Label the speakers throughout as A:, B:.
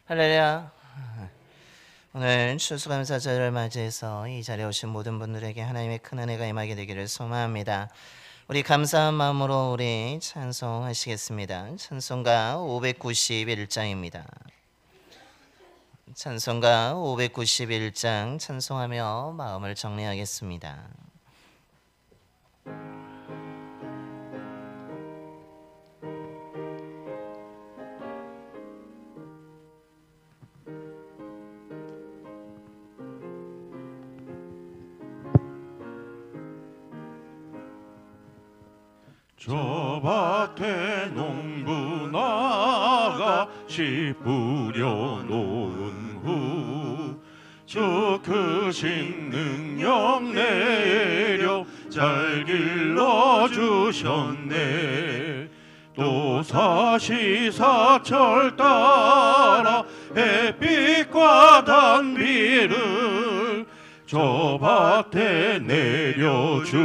A: 할렐루야. 오늘 추수감사절을 맞이해서 이 자리에 오신 모든 분들에게 하나님의 큰 은혜가 임하게 되기를 소망합니다. 우리 감사한 마음으로 우리 찬송하시겠습니다. 찬송가 591장입니다. 찬송가 591장 찬송하며 마음을 정리하겠습니다.
B: 저 밭에 농부 나가 씨 뿌려놓은 후 저 크신 능력 내려 잘 길러주셨네. 또 사시사철 따라 햇빛과 단비를 저 밭에 내려주니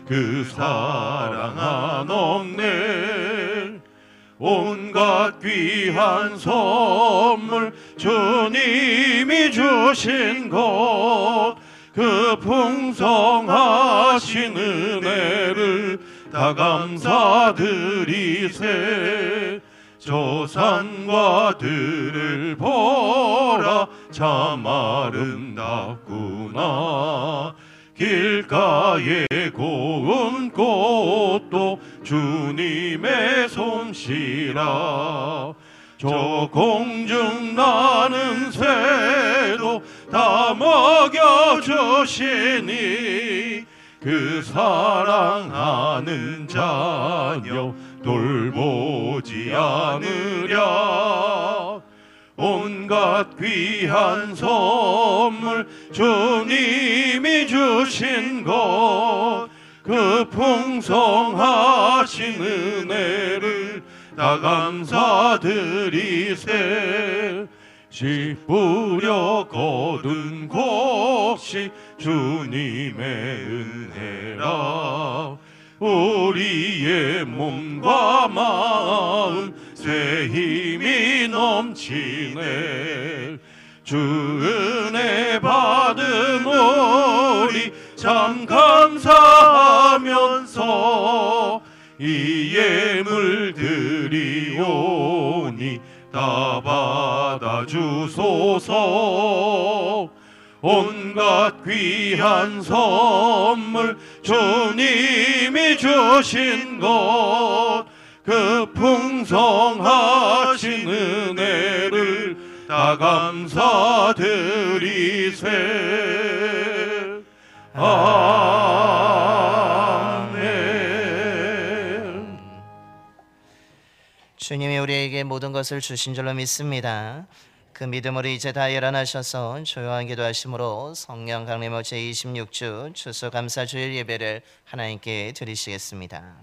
B: 그 사랑 한없네. 온갖 귀한 선물 주님이 주신 것, 그 풍성하신 은혜를 다 감사드리세. 저 산과 들을 보라 참 아름답구나. 길가에 고운 꽃도 주님의 솜씨라. 저 공중 나는 새도 다 먹여주시니 그 사랑하는 자녀 돌보지 않으랴. 온갖 귀한 선물 주님이 주신 것, 그 풍성하신 은혜를 다 감사드리세. 씨 뿌려 거둔 곳이 주님의 은혜라. 우리의 몸과 마음 새 힘이 넘치네. 주 은혜 받은 우리 참 감사하면서 이 예물 드리오니 다 받아주소서. 온갖 귀한 선물 주님이 주신 것, 그 풍성하신 은혜를 다 감사드리세. 아멘.
A: 주님이 우리에게 모든 것을 주신 줄로 믿습니다. 그 믿음으로 이제 다 일어나셔서 조용한 기도하심으로 성령 강림호 제26주 추수감사주일 예배를 하나님께 드리시겠습니다.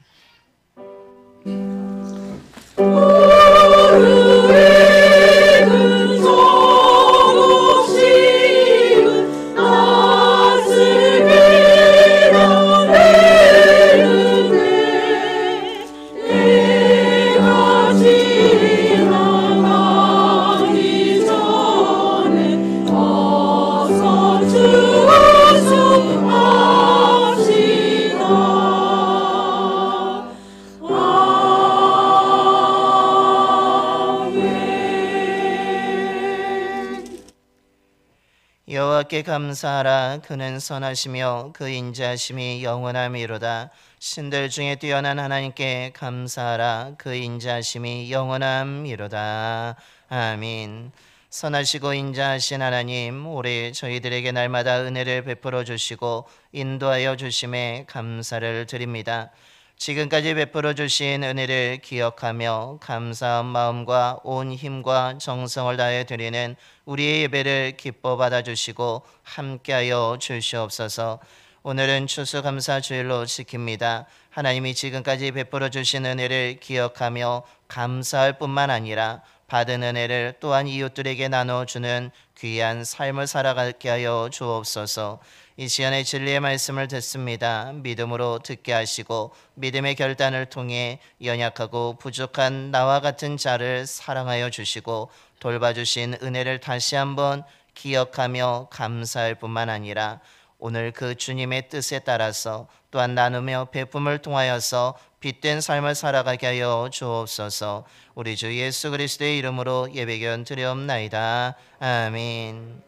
A: 여호와께 감사하라. 그는 선하시며 그 인자하심이 영원함이로다. 신들 중에 뛰어난 하나님께 감사하라. 그 인자하심이 영원함이로다. 아멘. 선하시고 인자하신 하나님, 올해 저희들에게 날마다 은혜를 베풀어 주시고 인도하여 주심에 감사를 드립니다. 지금까지 베풀어 주신 은혜를 기억하며 감사한 마음과 온 힘과 정성을 다해 드리는 우리의 예배를 기뻐 받아주시고 함께하여 주시옵소서. 오늘은 추수감사주일로 지킵니다. 하나님이 지금까지 베풀어 주신 은혜를 기억하며 감사할 뿐만 아니라 받은 은혜를 또한 이웃들에게 나눠주는 귀한 삶을 살아가게 하여 주옵소서. 이 시간에 진리의 말씀을 듣습니다. 믿음으로 듣게 하시고 믿음의 결단을 통해 연약하고 부족한 나와 같은 자를 사랑하여 주시고 돌봐주신 은혜를 다시 한번 기억하며 감사할 뿐만 아니라 오늘 그 주님의 뜻에 따라서 또한 나누며 베품을 통하여서 빛된 삶을 살아가게 하여 주옵소서. 우리 주 예수 그리스도의 이름으로 예배견 드리옵나이다. 아멘.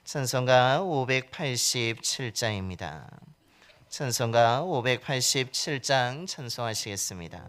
A: 찬송가 587장입니다. 찬송가 587장 찬송하시겠습니다.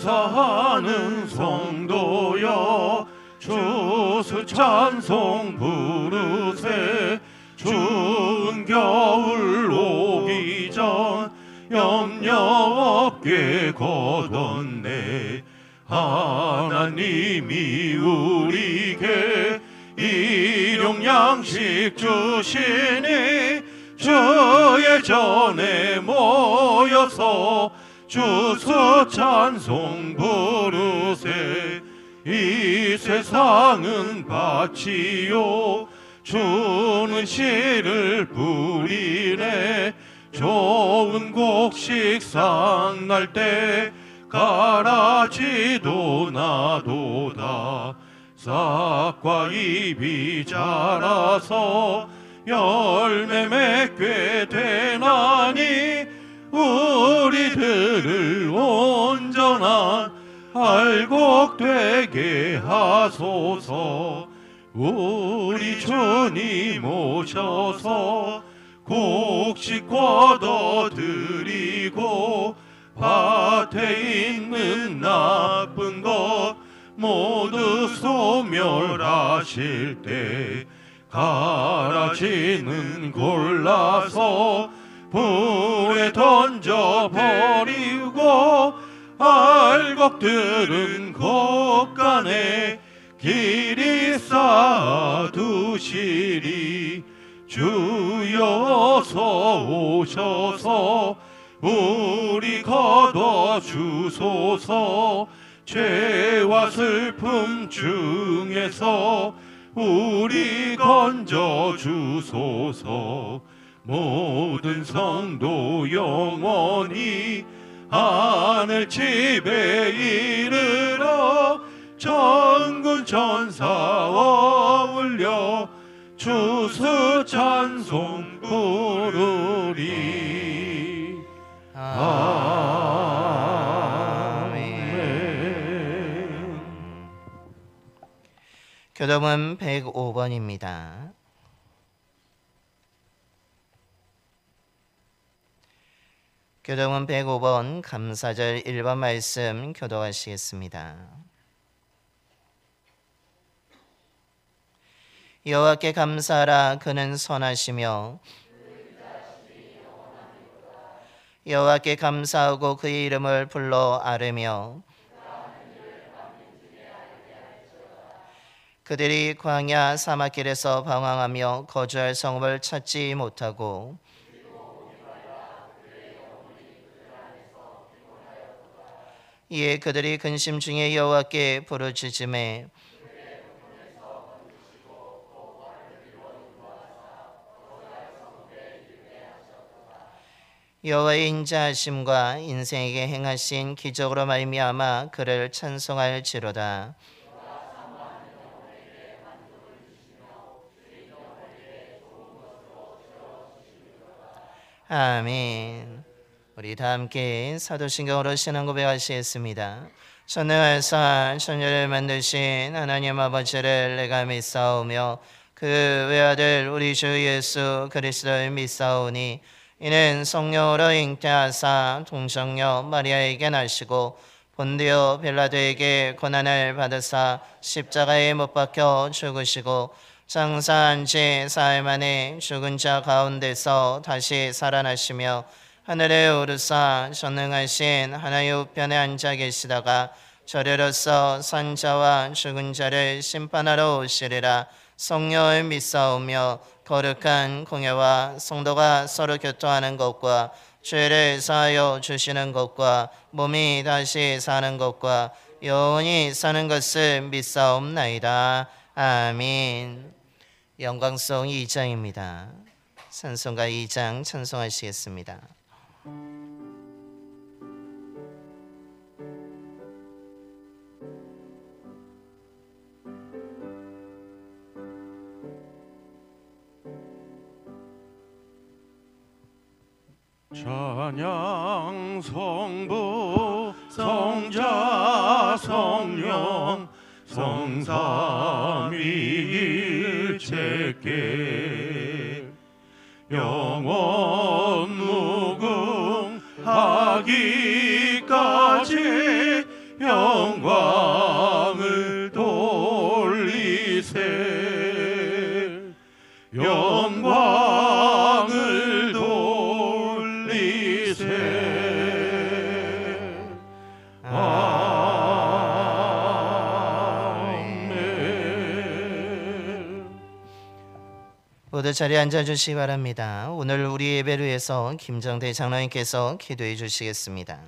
B: 감사하는 성도여 주수 찬송 부르세. 추운 겨울 오기 전 염려 없게 거뒀네. 하나님이 우리에게 일용 양식 주시니 주의 전에 모여서 주수 찬송 부르세. 이 세상은 밭이요 주는 씨를 뿌리네. 좋은 곡식 상날 때 가라지도 나도다. 싹과 잎이 자라서 열매 맺게 되나니 우리들을 온전한 알곡 되게 하소서. 우리 주님 오셔서 곡식 걷어들이고 밭에 있는 나쁜 것 모두 소멸하실 때 가라지는 골라서 불에 던져버리고 알곡들은 곳간에 길이 쌓아두시리. 주여 어서 오셔서 우리 거둬주소서. 죄와 슬픔 중에서 우리 건져주소서. 모든 성도 영원히 하늘 집에 이르러 천군 천사 어울려 주수 찬송 부르리. 아멘.
A: 교독은 105번입니다. 교독은 105번 감사절 1번 말씀 교독하시겠습니다. 여호와께 감사하라. 그는 선하시며 여호와께 감사하고 그의 이름을 불러 아뢰며 그들이 광야 사막길에서 방황하며 거주할 성읍을 찾지 못하고 이에 그들이 근심 중에 여호와께 부르짖음에 여호와의 인자하심과 인생에게 행하신 기적으로 말미암아 그를 찬송할지로다. 아멘. 우리 다 함께 사도신경으로 신앙 고백하시겠습니다. 전능하사 천지를 만드신 하나님 아버지를 내가 믿사오며 그 외아들 우리 주 예수 그리스도를 믿사오니 이는 성령으로 잉태하사 동정녀 마리아에게 나시고 본디오 빌라도에게 고난을 받으사 십자가에 못 박혀 죽으시고 장사한 지 사흘 만에 죽은 자 가운데서 다시 살아나시며 하늘에 오르사 전능하신 하나님 우편에 앉아 계시다가 저리로서 산자와 죽은 자를 심판하러 오시리라. 성령을 믿사오며 거룩한 공예와 성도가 서로 교통하는 것과 죄를 사하여 주시는 것과 몸이 다시 사는 것과 영원히 사는 것을 믿사옵나이다. 아멘. 영광송 2장입니다. 찬송가 2장 찬송하시겠습니다.
B: 찬양 성부 성자 성령 성삼위일체께 영원 무궁하기까지 영광을 돌리세 영광을 돌리세 아멘.
A: 모두 자리에 앉아주시기 바랍니다. 오늘 우리 예배를 위해서 김정대 장로님께서 기도해 주시겠습니다.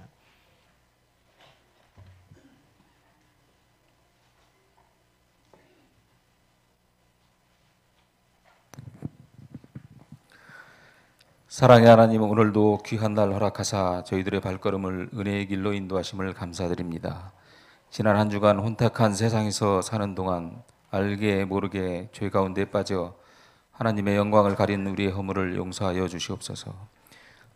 C: 사랑의 하나님, 오늘도 귀한 날 허락하사 저희들의 발걸음을 은혜의 길로 인도하심을 감사드립니다. 지난 한 주간 혼탁한 세상에서 사는 동안 알게 모르게 죄 가운데 빠져 하나님의 영광을 가린 우리의 허물을 용서하여 주시옵소서.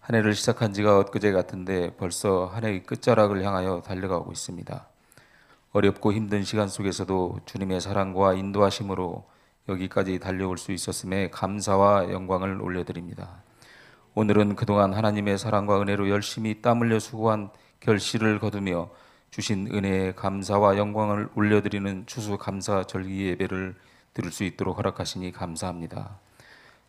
C: 한 해를 시작한 지가 엊그제 같은데 벌써 한 해의 끝자락을 향하여 달려가고 있습니다. 어렵고 힘든 시간 속에서도 주님의 사랑과 인도하심으로 여기까지 달려올 수 있었음에 감사와 영광을 올려드립니다. 오늘은 그동안 하나님의 사랑과 은혜로 열심히 땀 흘려 수고한 결실을 거두며 주신 은혜에 감사와 영광을 올려드리는 추수감사 절기 예배를 드릴 수 있도록 허락하시니 감사합니다.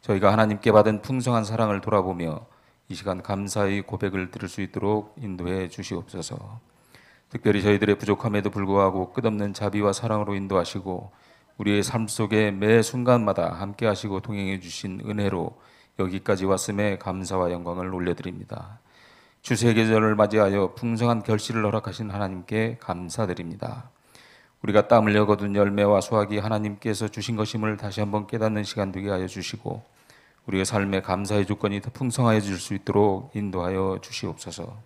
C: 저희가 하나님께 받은 풍성한 사랑을 돌아보며 이 시간 감사의 고백을 드릴 수 있도록 인도해 주시옵소서. 특별히 저희들의 부족함에도 불구하고 끝없는 자비와 사랑으로 인도하시고 우리의 삶 속에 매 순간마다 함께 하시고 동행해 주신 은혜로 여기까지 왔음에 감사와 영광을 올려드립니다. 추수의 계절을 맞이하여 풍성한 결실을 허락하신 하나님께 감사드립니다. 우리가 땀 흘려 거둔 열매와 수확이 하나님께서 주신 것임을 다시 한번 깨닫는 시간 되게 하여 주시고 우리의 삶의 감사의 조건이 더 풍성해질 수 있도록 인도하여 주시옵소서.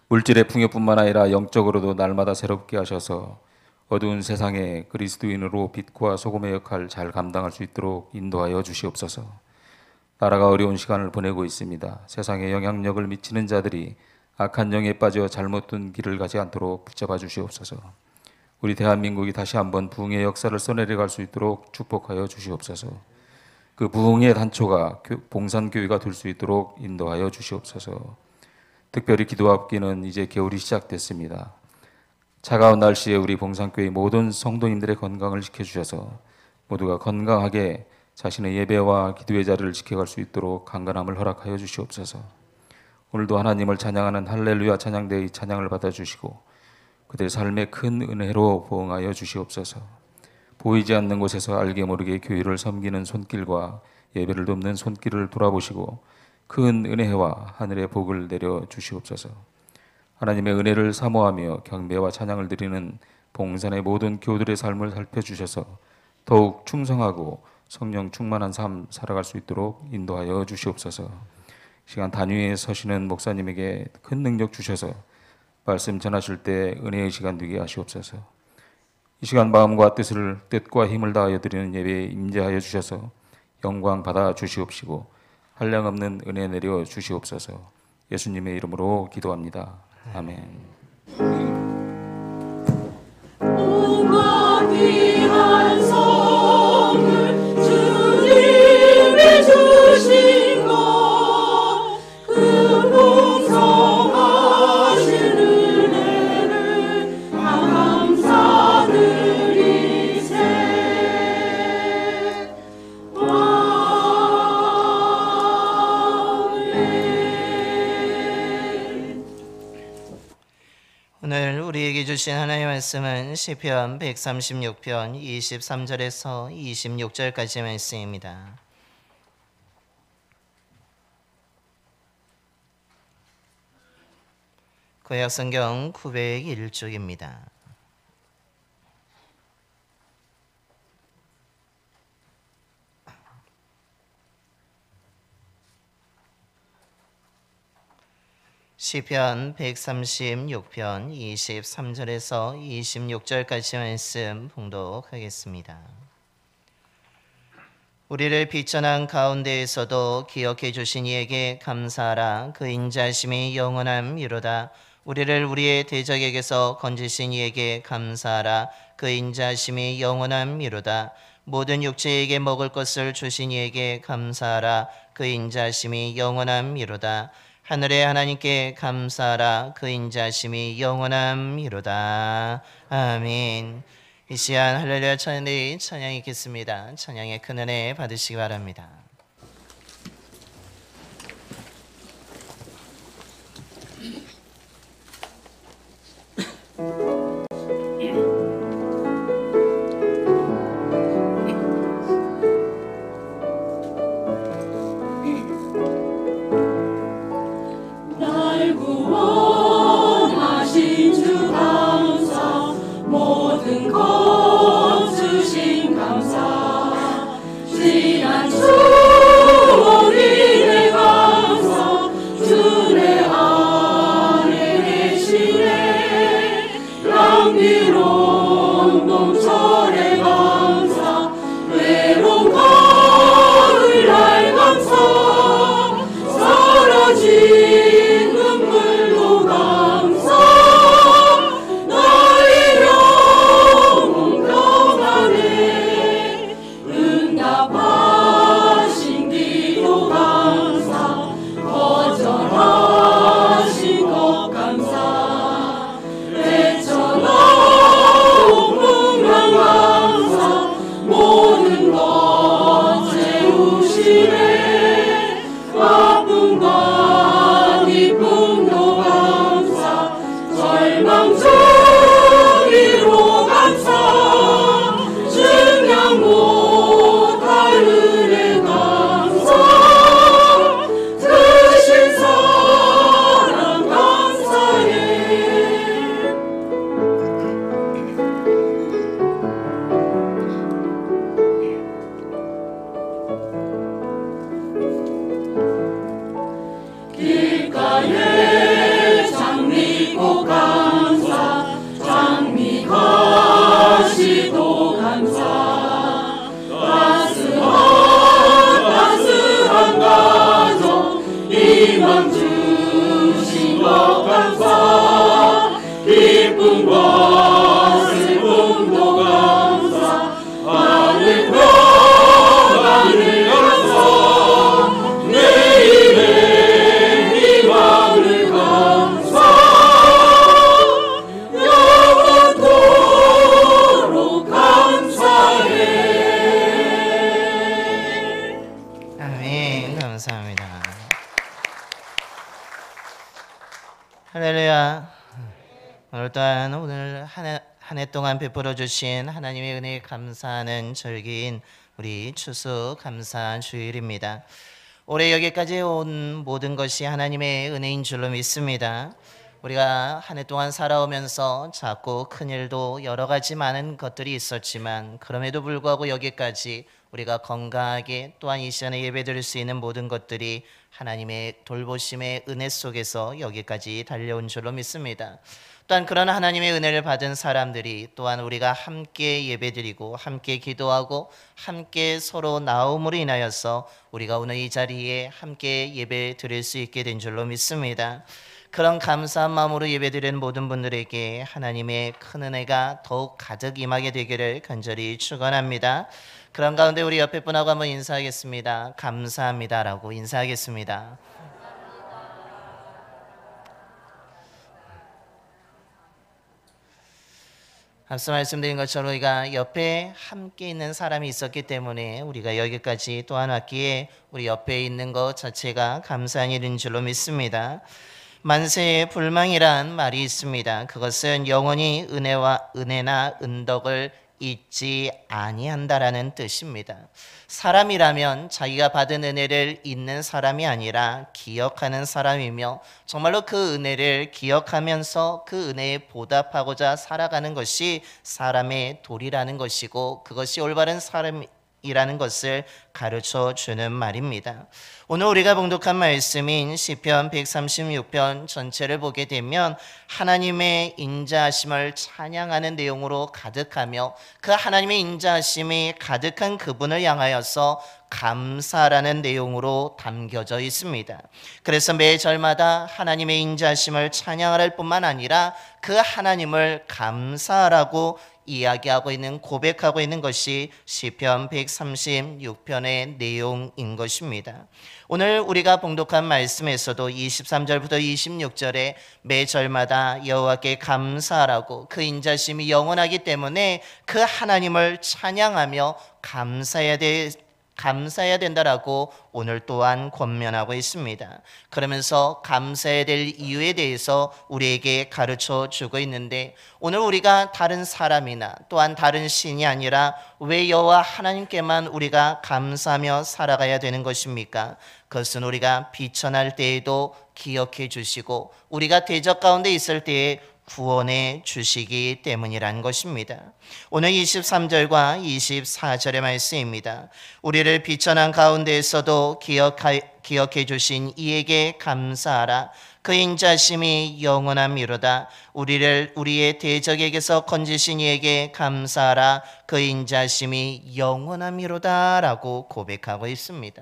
C: 물질의 풍요뿐만 아니라 영적으로도 날마다 새롭게 하셔서 어두운 세상에 그리스도인으로 빛과 소금의 역할 잘 감당할 수 있도록 인도하여 주시옵소서. 나라가 어려운 시간을 보내고 있습니다. 세상에 영향력을 미치는 자들이 악한 영에 빠져 잘못된 길을 가지 않도록 붙잡아 주시옵소서. 우리 대한민국이 다시 한번 부흥의 역사를 써내려갈 수 있도록 축복하여 주시옵소서. 그 부흥의 단초가 봉산교회가 될 수 있도록 인도하여 주시옵소서. 특별히 기도합기는 이제 겨울이 시작됐습니다. 차가운 날씨에 우리 봉산교회 모든 성도님들의 건강을 지켜주셔서 모두가 건강하게 자신의 예배와 기도의 자리를 지켜갈 수 있도록 강건함을 허락하여 주시옵소서. 오늘도 하나님을 찬양하는 할렐루야 찬양대의 찬양을 받아주시고 그들의 삶의 큰 은혜로 보응하여 주시옵소서. 보이지 않는 곳에서 알게 모르게 교회를 섬기는 손길과 예배를 돕는 손길을 돌아보시고 큰 은혜와 하늘의 복을 내려 주시옵소서. 하나님의 은혜를 사모하며 경배와 찬양을 드리는 봉산의 모든 교우들의 삶을 살펴주셔서 더욱 충성하고 성령 충만한 삶 살아갈 수 있도록 인도하여 주시옵소서. 시간 단위에 서시는 목사님에게 큰 능력 주셔서 말씀 전하실 때 은혜의 시간 되게 하시옵소서. 이 시간 마음과 뜻과 힘을 다하여 드리는 예배에 임재하여 주셔서 영광 받아 주시옵시고 한량없는 은혜 내려 주시옵소서. 예수님의 이름으로 기도합니다. 아멘.
D: 귀한 선물 주님이 주신 것 그 풍성하신 은혜를 감사드리세. 아멘.
A: 오늘 우리에게 주신 하나님의 말씀은 시편 136편 23절에서 26절까지 말씀입니다. 구약성경 901쪽입니다. 시편 136편 23절에서 26절까지 말씀 봉독하겠습니다. 우리를 비천한 가운데에서도 기억해 주신 이에게 감사하라. 그 인자심이 영원함이로다. 우리를 우리의 대적에게서 건지신 이에게 감사하라. 그 인자심이 영원함이로다. 모든 육체에게 먹을 것을 주신 이에게 감사하라. 그 인자심이 영원함이로다. 하늘의 하나님께 감사하라. 그 인자심이 영원함이로다. 아멘. 이 시간 할렐루야 찬양이 있겠습니다. 찬양의 큰 은혜 받으시기 바랍니다.
D: 날 구원하신 주 감사, 모든 것 주신 감사, 지난 추억이 감사, 주내 안에 계시네. 향기로운 봄철의 감사, 외로운 가을날 감사, 사라진 눈물도 감사, 나의 영혼 평안에 응답하신 기도 감사, 거절하신 것 감사, 애처나온 풍랑 감사, 모든 것 채우시네. 아픔과 기쁨도 감사, 절망 중이로 감사, 증명 못할 은혜 감사, 드신 사랑 감사해. 길가에 장미꽃 감사, 장미가시도 감사, 따스한 가정 희망 주신 것 감사, 기쁨과 슬픔도 감사, 하늘 평안을 감사, 내일의 희망을 감사, 영원토록 감사해.
A: 아멘. 감사합니다. 할렐루야. 오늘 또한 오늘 한 해 동안 베풀어 주신 하나님의 은혜에 감사하는 절기인 우리 추수 감사 주일입니다. 올해 여기까지 온 모든 것이 하나님의 은혜인 줄로 믿습니다. 우리가 한 해 동안 살아오면서 작고 큰 일도 여러 가지 많은 것들이 있었지만 그럼에도 불구하고 여기까지 우리가 건강하게 또한 이 시간에 예배드릴 수 있는 모든 것들이 하나님의 돌보심의 은혜 속에서 여기까지 달려온 줄로 믿습니다. 또한 그런 하나님의 은혜를 받은 사람들이 또한 우리가 함께 예배드리고 함께 기도하고 함께 서로 나옴으로 인하여서 우리가 오늘 이 자리에 함께 예배드릴 수 있게 된 줄로 믿습니다. 그런 감사한 마음으로 예배드리는 모든 분들에게 하나님의 큰 은혜가 더욱 가득 임하게 되기를 간절히 축원합니다. 그런 가운데 우리 옆에 분하고 한번 인사하겠습니다. 감사합니다라고 인사하겠습니다. 앞서 말씀드린 것처럼 우리가 옆에 함께 있는 사람이 있었기 때문에 우리가 여기까지 또한 왔기에 우리 옆에 있는 것 자체가 감사한 일인 줄로 믿습니다. 만세의 불망이란 말이 있습니다. 그것은 영원히 은혜나 은덕을 잊지 아니한다라는 뜻입니다. 사람이라면 자기가 받은 은혜를 잊는 사람이 아니라 기억하는 사람이며 정말로 그 은혜를 기억하면서 그 은혜에 보답하고자 살아가는 것이 사람의 도리라는 것이고 그것이 올바른 사람이라는 것을 가르쳐 주는 말입니다. 오늘 우리가 봉독한 말씀인 시편 136편 전체를 보게 되면 하나님의 인자하심을 찬양하는 내용으로 가득하며 그 하나님의 인자하심이 가득한 그분을 향하여서 감사라는 내용으로 담겨져 있습니다. 그래서 매 절마다 하나님의 인자하심을 찬양할 뿐만 아니라 그 하나님을 감사하라고 이야기하고 있는 고백하고 있는 것이 시편 136편의 내용인 것입니다. 오늘 우리가 봉독한 말씀에서도 23절부터 26절에 매 절마다 여호와께 감사하라고 그 인자심이 영원하기 때문에 그 하나님을 찬양하며 감사해야 된다라고 오늘 또한 권면하고 있습니다. 그러면서 감사해야 될 이유에 대해서 우리에게 가르쳐 주고 있는데 오늘 우리가 다른 사람이나 또한 다른 신이 아니라 왜 여호와 하나님께만 우리가 감사하며 살아가야 되는 것입니까? 그것은 우리가 비천할 때에도 기억해 주시고 우리가 대적 가운데 있을 때에 구원해 주시기 때문이라는 것입니다. 오늘 23절과 24절의 말씀입니다. 우리를 비천한 가운데에서도 기억해 주신 이에게 감사하라. 그 인자심이 영원함이로다. 우리를 우리의 대적에게서 건지신 이에게 감사하라. 그 인자심이 영원함이로다 라고 고백하고 있습니다.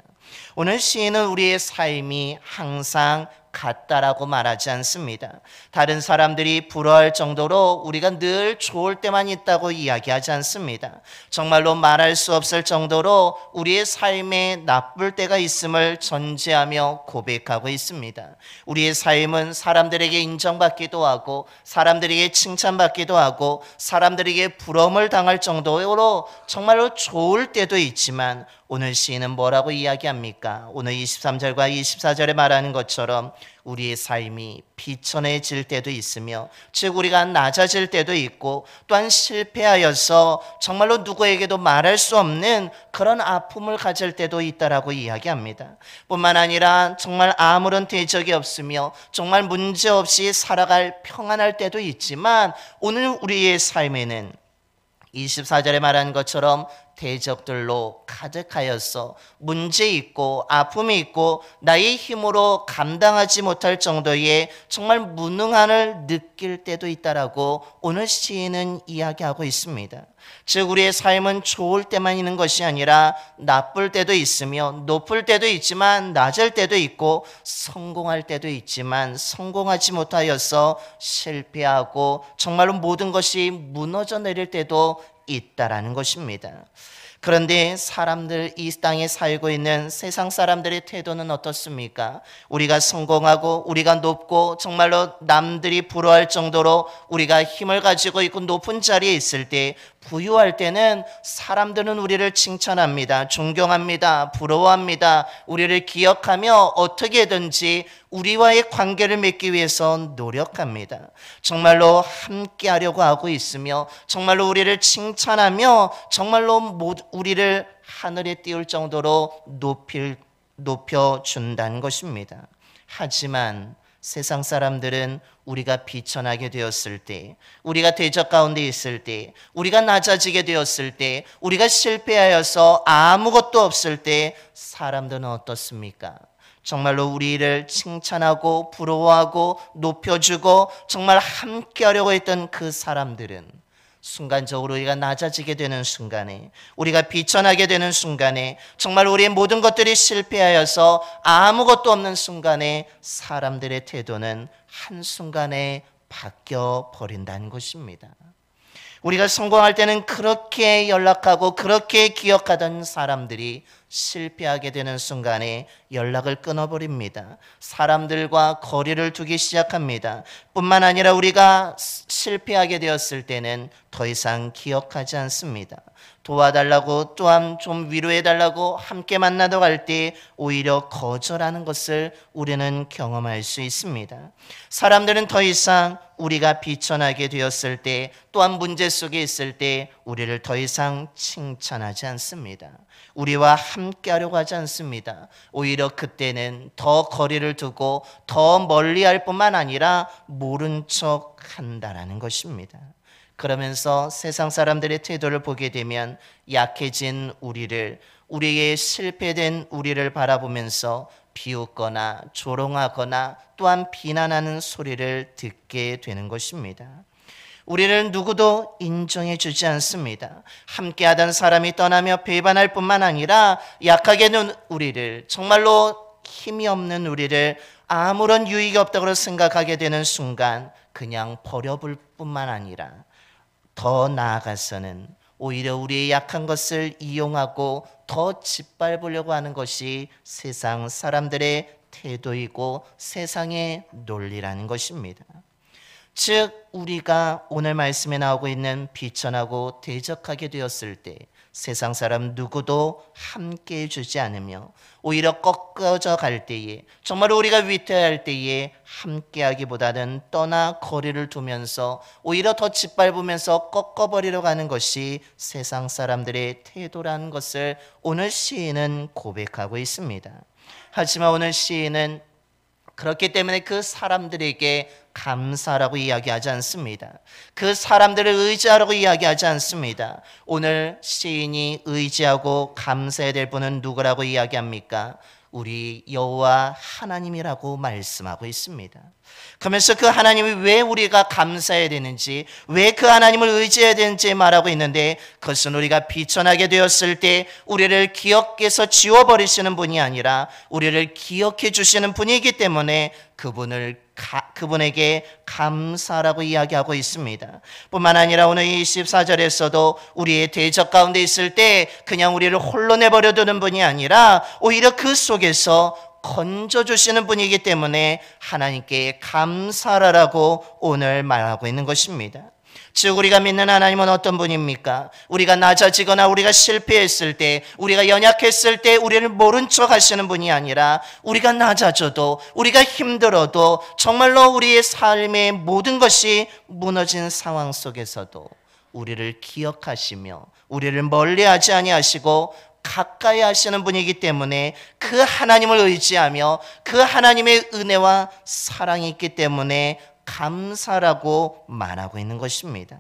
A: 오늘 시인은 우리의 삶이 항상 같다라고 말하지 않습니다. 다른 사람들이 부러워할 정도로 우리가 늘 좋을 때만 있다고 이야기하지 않습니다. 정말로 말할 수 없을 정도로 우리의 삶에 나쁠 때가 있음을 전제하며 고백하고 있습니다. 우리의 삶은 사람들에게 인정받기도 하고 사람들에게 칭찬받기도 하고 사람들에게 부러움을 당할 정도로 정말로 좋을 때도 있지만 오늘 시인은 뭐라고 이야기합니까? 오늘 23절과 24절에 말하는 것처럼 우리의 삶이 비천해질 때도 있으며 즉 우리가 낮아질 때도 있고 또한 실패하여서 정말로 누구에게도 말할 수 없는 그런 아픔을 가질 때도 있다라고 이야기합니다. 뿐만 아니라 정말 아무런 대적이 없으며 정말 문제없이 살아갈 평안할 때도 있지만 오늘 우리의 삶에는 24절에 말한 것처럼 대적들로 가득하여서 문제 있고 아픔이 있고 나의 힘으로 감당하지 못할 정도의 정말 무능함을 느낄 때도 있다라고 오늘 시인은 이야기하고 있습니다. 즉 우리의 삶은 좋을 때만 있는 것이 아니라 나쁠 때도 있으며 높을 때도 있지만 낮을 때도 있고 성공할 때도 있지만 성공하지 못하여서 실패하고 정말로 모든 것이 무너져 내릴 때도 있다라는 것입니다. 그런데 사람들 이 땅에 살고 있는 세상 사람들의 태도는 어떻습니까? 우리가 성공하고 우리가 높고 정말로 남들이 부러워할 정도로 우리가 힘을 가지고 있고 높은 자리에 있을 때 부유할 때는 사람들은 우리를 칭찬합니다. 존경합니다. 부러워합니다. 우리를 기억하며 어떻게든지 우리와의 관계를 맺기 위해서 노력합니다. 정말로 함께 하려고 하고 있으며 정말로 우리를 칭찬하며 정말로 우리를 하늘에 띄울 정도로 높여준다는 것입니다. 하지만 세상 사람들은 우리가 비천하게 되었을 때, 우리가 대적 가운데 있을 때, 우리가 낮아지게 되었을 때, 우리가 실패하여서 아무것도 없을 때 사람들은 어떻습니까? 정말로 우리를 칭찬하고 부러워하고 높여주고 정말 함께 하려고 했던 그 사람들은 순간적으로 우리가 낮아지게 되는 순간에 우리가 비천하게 되는 순간에 정말 우리의 모든 것들이 실패하여서 아무것도 없는 순간에 사람들의 태도는 한순간에 바뀌어 버린다는 것입니다. 우리가 성공할 때는 그렇게 연락하고 그렇게 기억하던 사람들이 실패하게 되는 순간에 연락을 끊어버립니다. 사람들과 거리를 두기 시작합니다. 뿐만 아니라 우리가 실패하게 되었을 때는 더 이상 기억하지 않습니다. 도와달라고 또한 좀 위로해달라고 함께 만나러 갈 때 오히려 거절하는 것을 우리는 경험할 수 있습니다. 사람들은 더 이상 우리가 비천하게 되었을 때 또한 문제 속에 있을 때 우리를 더 이상 칭찬하지 않습니다. 우리와 함께 하려고 하지 않습니다. 오히려 그때는 더 거리를 두고 더 멀리 할 뿐만 아니라 모른 척 한다라는 것입니다. 그러면서 세상 사람들의 태도를 보게 되면 약해진 우리를, 우리의 실패된 우리를 바라보면서 비웃거나 조롱하거나 또한 비난하는 소리를 듣게 되는 것입니다. 우리를 누구도 인정해 주지 않습니다. 함께하던 사람이 떠나며 배반할 뿐만 아니라 약하게 된 우리를, 정말로 힘이 없는 우리를 아무런 유익이 없다고 생각하게 되는 순간 그냥 버려볼 뿐만 아니라 더 나아가서는 오히려 우리의 약한 것을 이용하고 더 짓밟으려고 하는 것이 세상 사람들의 태도이고 세상의 논리라는 것입니다. 즉 우리가 오늘 말씀에 나오고 있는 비천하고 대적하게 되었을 때 세상 사람 누구도 함께 해주지 않으며 오히려 꺾어져 갈 때에, 정말 우리가 위태할 때에 함께하기보다는 떠나 거리를 두면서 오히려 더 짓밟으면서 꺾어버리려고 하는 것이 세상 사람들의 태도라는 것을 오늘 시인은 고백하고 있습니다. 하지만 오늘 시인은 그렇기 때문에 그 사람들에게 감사라고 이야기하지 않습니다. 그 사람들을 의지하라고 이야기하지 않습니다. 오늘 시인이 의지하고 감사해야 될 분은 누구라고 이야기합니까? 우리 여호와 하나님이라고 말씀하고 있습니다. 그러면서 그 하나님이 왜 우리가 감사해야 되는지, 왜 그 하나님을 의지해야 되는지 말하고 있는데, 그것은 우리가 비천하게 되었을 때 우리를 기억해서 지워버리시는 분이 아니라 우리를 기억해 주시는 분이기 때문에 그분에게 감사라고 이야기하고 있습니다. 뿐만 아니라 오늘 24절에서도 우리의 대적 가운데 있을 때 그냥 우리를 홀로 내버려 두는 분이 아니라 오히려 그 속에서 건져주시는 분이기 때문에 하나님께 감사라고 오늘 말하고 있는 것입니다. 즉 우리가 믿는 하나님은 어떤 분입니까? 우리가 낮아지거나 우리가 실패했을 때, 우리가 연약했을 때 우리를 모른 척 하시는 분이 아니라 우리가 낮아져도, 우리가 힘들어도, 정말로 우리의 삶의 모든 것이 무너진 상황 속에서도 우리를 기억하시며 우리를 멀리하지 아니하시고 가까이 하시는 분이기 때문에 그 하나님을 의지하며 그 하나님의 은혜와 사랑이 있기 때문에 감사라고 말하고 있는 것입니다.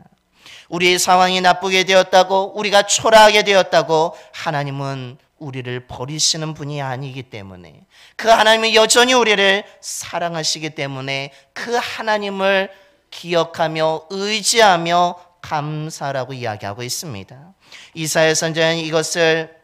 A: 우리의 상황이 나쁘게 되었다고, 우리가 초라하게 되었다고 하나님은 우리를 버리시는 분이 아니기 때문에, 그 하나님은 여전히 우리를 사랑하시기 때문에 그 하나님을 기억하며 의지하며 감사라고 이야기하고 있습니다. 이사야 선지자는 이것을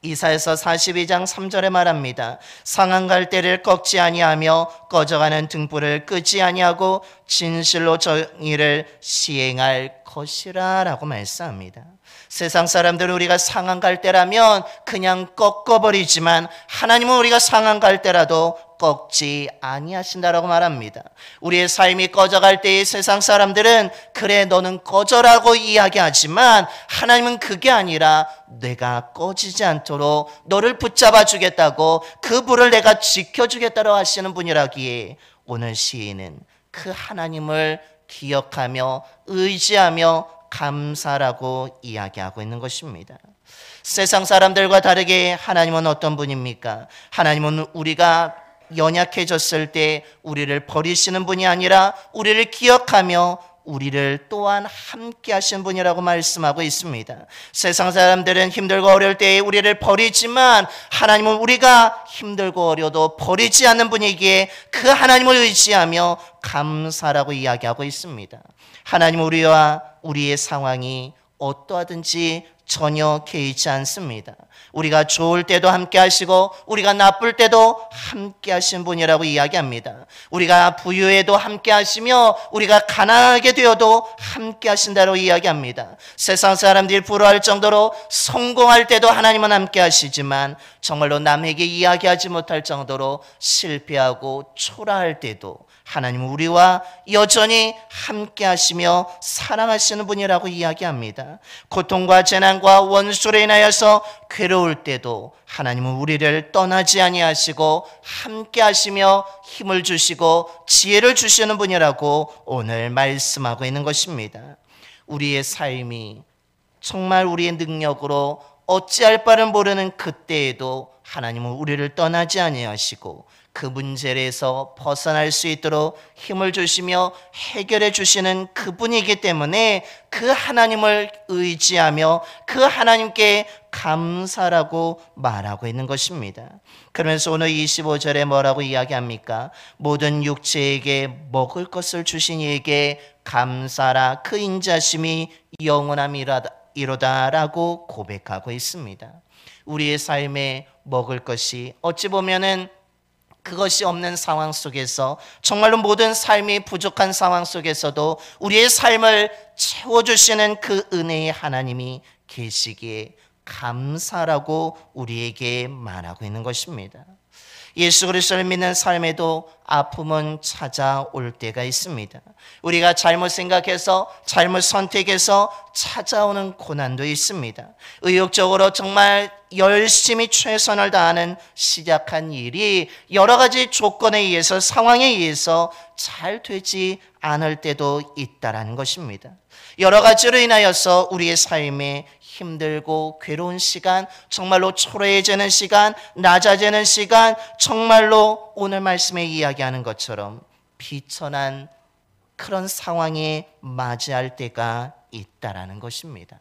A: 이사야서 42장 3절에 말합니다. 상한 갈대를 꺾지 아니하며 꺼져가는 등불을 끄지 아니하고 진실로 정의를 시행할 것이라 라고 말씀합니다. 세상 사람들은 우리가 상한 갈대라면 그냥 꺾어버리지만 하나님은 우리가 상한 갈대라도 꺾지 아니하신다라고 말합니다. 우리의 삶이 꺼져갈 때의 세상 사람들은 그래 너는 꺼져라고 이야기하지만 하나님은 그게 아니라 내가 꺼지지 않도록 너를 붙잡아 주겠다고, 그 불을 내가 지켜주겠다고 하시는 분이라기에 오늘 시인은 그 하나님을 기억하며 의지하며 감사라고 이야기하고 있는 것입니다. 세상 사람들과 다르게 하나님은 어떤 분입니까? 하나님은 우리가 연약해졌을 때 우리를 버리시는 분이 아니라 우리를 기억하며 우리를 또한 함께 하신 분이라고 말씀하고 있습니다. 세상 사람들은 힘들고 어려울 때에 우리를 버리지만 하나님은 우리가 힘들고 어려도 버리지 않는 분이기에 그 하나님을 의지하며 감사라고 이야기하고 있습니다. 하나님은 우리와 우리의 상황이 어떠하든지 전혀 개의치 않습니다. 우리가 좋을 때도 함께 하시고 우리가 나쁠 때도 함께 하신 분이라고 이야기합니다. 우리가 부유해도 함께 하시며 우리가 가난하게 되어도 함께 하신다고 이야기합니다. 세상 사람들이 부러워할 정도로 성공할 때도 하나님은 함께 하시지만 정말로 남에게 이야기하지 못할 정도로 실패하고 초라할 때도 하나님은 우리와 여전히 함께 하시며 사랑하시는 분이라고 이야기합니다. 고통과 재난과 원수로 인하여서 괴로울 때도 하나님은 우리를 떠나지 아니하시고 함께 하시며 힘을 주시고 지혜를 주시는 분이라고 오늘 말씀하고 있는 것입니다. 우리의 삶이 정말 우리의 능력으로 어찌할 바를 모르는 그때에도 하나님은 우리를 떠나지 아니하시고 그 문제에서 벗어날 수 있도록 힘을 주시며 해결해 주시는 그분이기 때문에 그 하나님을 의지하며 그 하나님께 감사라고 말하고 있는 것입니다. 그러면서 오늘 25절에 뭐라고 이야기합니까? 모든 육체에게 먹을 것을 주신 이에게 감사라, 그 인자심이 영원함이로다라고 고백하고 있습니다. 우리의 삶에 먹을 것이 어찌 보면은 그것이 없는 상황 속에서 정말로 모든 삶이 부족한 상황 속에서도 우리의 삶을 채워주시는 그 은혜의 하나님이 계시기에 감사라고 우리에게 말하고 있는 것입니다. 예수 그리스도를 믿는 삶에도 아픔은 찾아올 때가 있습니다. 우리가 잘못 생각해서 잘못 선택해서 찾아오는 고난도 있습니다. 의욕적으로 정말 열심히 최선을 다하는 시작한 일이 여러 가지 조건에 의해서 상황에 의해서 잘 되지 않을 때도 있다라는 것입니다. 여러 가지로 인하여서 우리의 삶에 힘들고 괴로운 시간, 정말로 초라해지는 시간, 낮아지는 시간, 정말로 오늘 말씀에 이야기하는 것처럼 비천한 그런 상황에 맞이할 때가 있다라는 것입니다.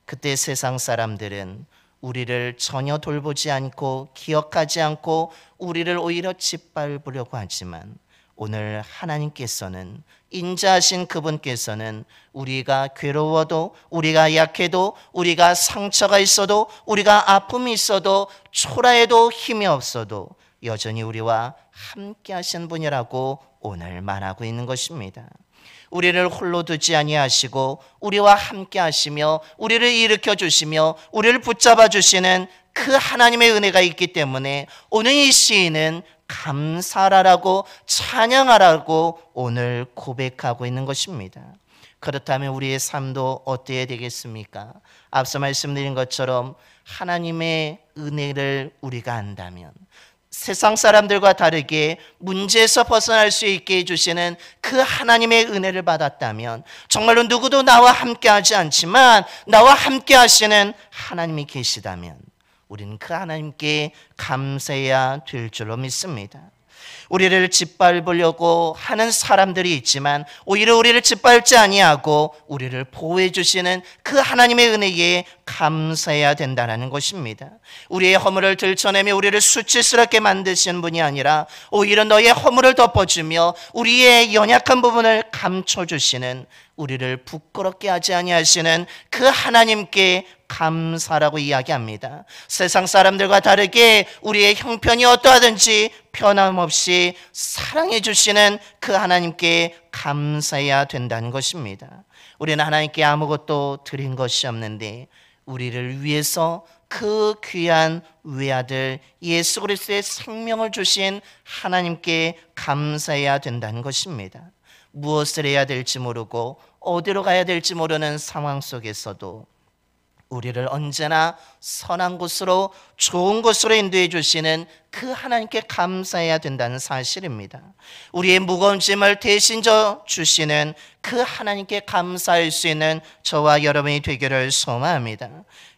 A: 그때 세상 사람들은 우리를 전혀 돌보지 않고 기억하지 않고 우리를 오히려 짓밟으려고 하지만 오늘 하나님께서는 인자하신 그분께서는 우리가 괴로워도 우리가 약해도 우리가 상처가 있어도 우리가 아픔이 있어도 초라해도 힘이 없어도 여전히 우리와 함께 하신 분이라고 오늘 말하고 있는 것입니다. 우리를 홀로 두지 아니하시고 우리와 함께 하시며 우리를 일으켜 주시며 우리를 붙잡아 주시는 그 하나님의 은혜가 있기 때문에 오늘 이 시인은 감사라라고 찬양하라고 오늘 고백하고 있는 것입니다. 그렇다면 우리의 삶도 어때야 되겠습니까? 앞서 말씀드린 것처럼 하나님의 은혜를 우리가 안다면 세상 사람들과 다르게 문제에서 벗어날 수 있게 해주시는 그 하나님의 은혜를 받았다면 정말로 누구도 나와 함께 하지 않지만 나와 함께 하시는 하나님이 계시다면 우리는 그 하나님께 감사해야 될 줄로 믿습니다. 우리를 짓밟으려고 하는 사람들이 있지만 오히려 우리를 짓밟지 아니하고 우리를 보호해 주시는 그 하나님의 은혜에 감사해야 된다는 것입니다. 우리의 허물을 들춰내며 우리를 수치스럽게 만드시는 분이 아니라 오히려 너의 허물을 덮어주며 우리의 연약한 부분을 감춰주시는, 우리를 부끄럽게 하지 아니하시는 그 하나님께 감사라고 이야기합니다. 세상 사람들과 다르게 우리의 형편이 어떠하든지 변함없이 사랑해 주시는 그 하나님께 감사해야 된다는 것입니다. 우리는 하나님께 아무것도 드린 것이 없는데 우리를 위해서 그 귀한 외아들 예수 그리스도의 생명을 주신 하나님께 감사해야 된다는 것입니다. 무엇을 해야 될지 모르고 어디로 가야 될지 모르는 상황 속에서도 우리를 언제나 선한 곳으로 좋은 곳으로 인도해 주시는 그 하나님께 감사해야 된다는 사실입니다. 우리의 무거운 짐을 대신 져 주시는 그 하나님께 감사할 수 있는 저와 여러분이 되기를 소망합니다.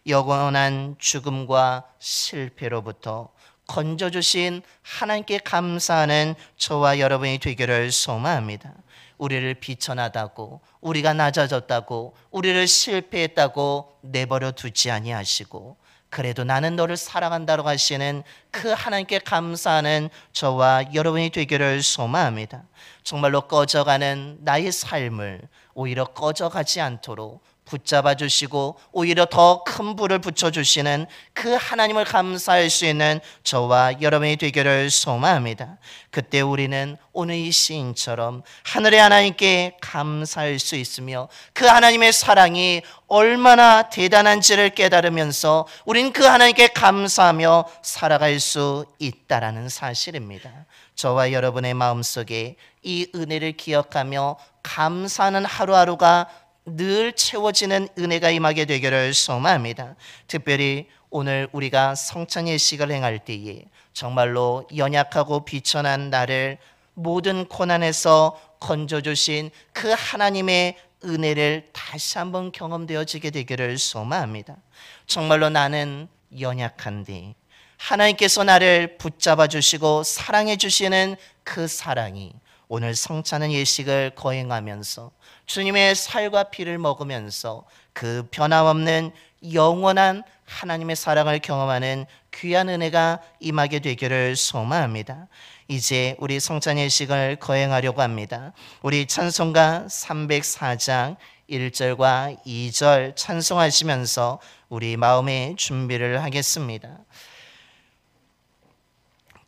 A: 영원한 죽음과 실패로부터 건져주신 하나님께 감사하는 저와 여러분이 되기를 소망합니다. 우리를 비천하다고, 우리가 낮아졌다고, 우리를 실패했다고 내버려 두지 아니하시고 그래도 나는 너를 사랑한다고 하시는 그 하나님께 감사하는 저와 여러분이 되기를 소망합니다. 정말로 꺼져가는 나의 삶을 오히려 꺼져가지 않도록 붙잡아 주시고 오히려 더 큰 불을 붙여주시는 그 하나님을 감사할 수 있는 저와 여러분이 되기를 소망합니다. 그때 우리는 오늘 이 시인처럼 하늘의 하나님께 감사할 수 있으며 그 하나님의 사랑이 얼마나 대단한지를 깨달으면서 우린 그 하나님께 감사하며 살아갈 수 있다라는 사실입니다. 저와 여러분의 마음속에 이 은혜를 기억하며 감사하는 하루하루가 늘 채워지는 은혜가 임하게 되기를 소망합니다. 특별히 오늘 우리가 성찬 예식을 행할 때에 정말로 연약하고 비천한 나를 모든 고난에서 건져주신 그 하나님의 은혜를 다시 한번 경험되어지게 되기를 소망합니다. 정말로 나는 연약한데 하나님께서 나를 붙잡아 주시고 사랑해 주시는 그 사랑이 오늘 성찬의 예식을 거행하면서 주님의 살과 피를 먹으면서 그 변함없는 영원한 하나님의 사랑을 경험하는 귀한 은혜가 임하게 되기를 소망합니다. 이제 우리 성찬 예식을 거행하려고 합니다. 우리 찬송가 304장 1절과 2절 찬송하시면서 우리 마음의 준비를 하겠습니다.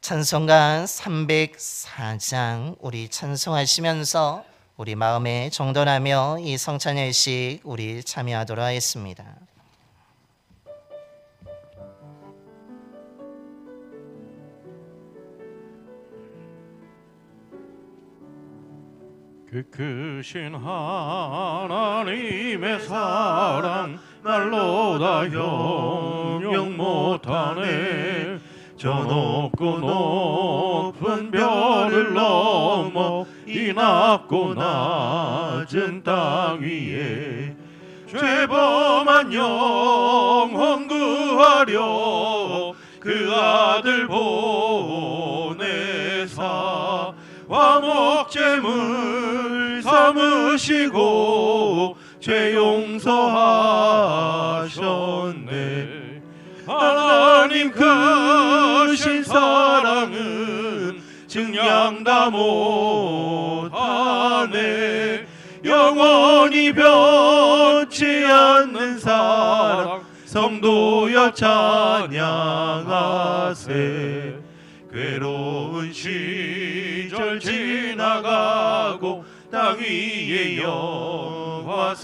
A: 찬송가 304장 우리 찬송하시면서 우리 마음에 정돈하며 이 성찬 예식 우리 참여하도록 하겠습니다.
B: 그 크신 하나님의 사랑 날로 다 형용 못하네. 저 높고 높은 별을 넘어 이 낮고 낮은 땅 위에 죄범한 영혼 구하려 그 아들 보내사 화목제물 삼으시고 죄 용서하셨네. 하나님 크신 사랑은 증량 다 못하네. 영원히 변치 않는 사랑 성도여 찬양하세. 괴로운 시절 지나가고 땅 위에 영화세할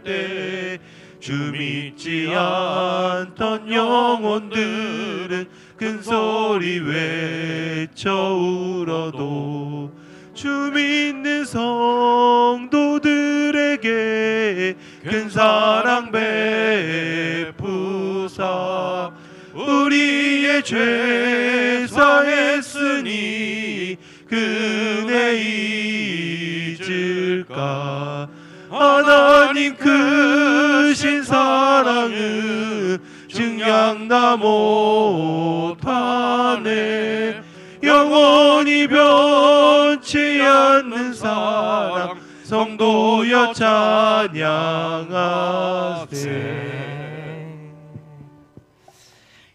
B: 때 주 믿지 않던 영혼들은 큰 소리 외쳐 울어도 주 믿는 성도들에게 큰 사랑 베푸사 우리의 죄 사했으니 그 은혜 잊을까. 하나님 크신 사랑은 증량 다 못하네. 영원히 변치 않는 사랑 성도여 찬양하세.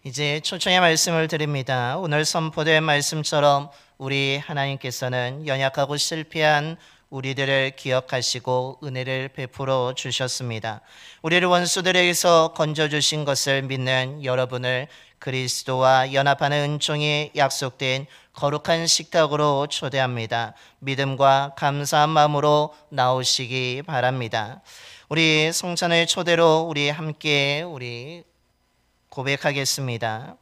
A: 이제 초청의 말씀을 드립니다. 오늘 선포된 말씀처럼 우리 하나님께서는 연약하고 실패한 우리들을 기억하시고 은혜를 베풀어 주셨습니다. 우리를 원수들에게서 건져주신 것을 믿는 여러분을 그리스도와 연합하는 은총이 약속된 거룩한 식탁으로 초대합니다. 믿음과 감사한 마음으로 나오시기 바랍니다. 우리 성찬의 초대로 우리 함께 고백하겠습니다.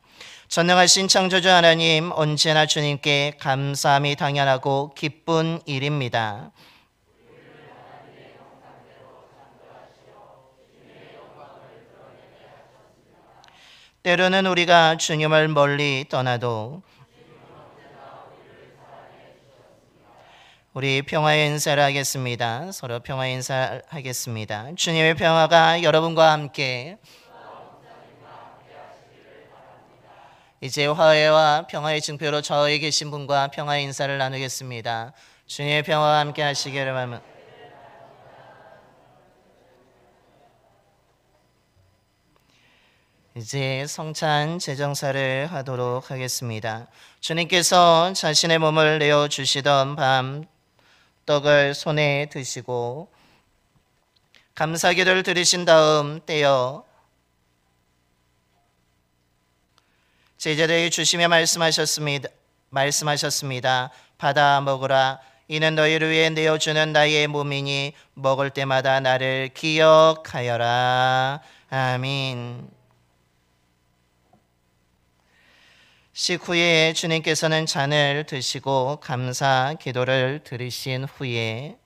A: 전능하신 창조주 하나님, 언제나 주님께 감사함이 당연하고 기쁜 일입니다. 때로는 우리가 주님을 멀리 떠나도 우리 평화의 인사를 하겠습니다. 서로 평화의 인사를 하겠습니다. 주님의 평화가 여러분과 함께. 이제 화해와 평화의 증표로 저에 계신 분과 평화의 인사를 나누겠습니다. 주님의 평화와 함께 하시기를 바랍니다. 이제 성찬 제정사를 하도록 하겠습니다. 주님께서 자신의 몸을 내어주시던 밤 떡을 손에 드시고 감사기도를 드리신 다음 떼어 제자들에게 주시며 말씀하셨습니다. 받아 먹으라. 이는 너희를 위해 내어주는 나의 몸이니 먹을 때마다 나를 기억하여라. 아멘. 식후에 주님께서는 잔을 드시고 감사 기도를 드리신 후에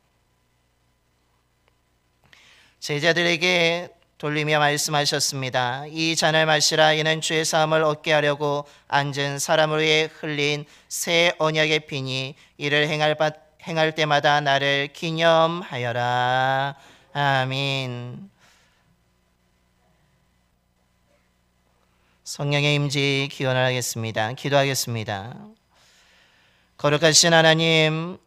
A: 제자들에게 돌리며 말씀하셨습니다. 이 잔을 마시라. 이는 죄 사함을 얻게 하려고 앉은 사람을 위해 흘린 새 언약의 피니 이를 행할 때마다 나를 기념하여라. 아멘. 성령의 임재 기원을 하겠습니다. 기도하겠습니다. 거룩하신 하나님,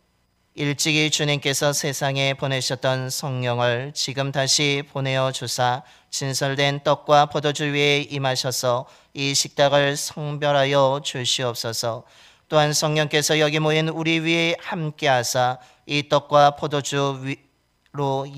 A: 일찍이 주님께서 세상에 보내셨던 성령을 지금 다시 보내어 주사 진설된 떡과 포도주 위에 임하셔서 이 식탁을 성별하여 주시옵소서. 또한 성령께서 여기 모인 우리 위에 함께하사 이 떡과 포도주로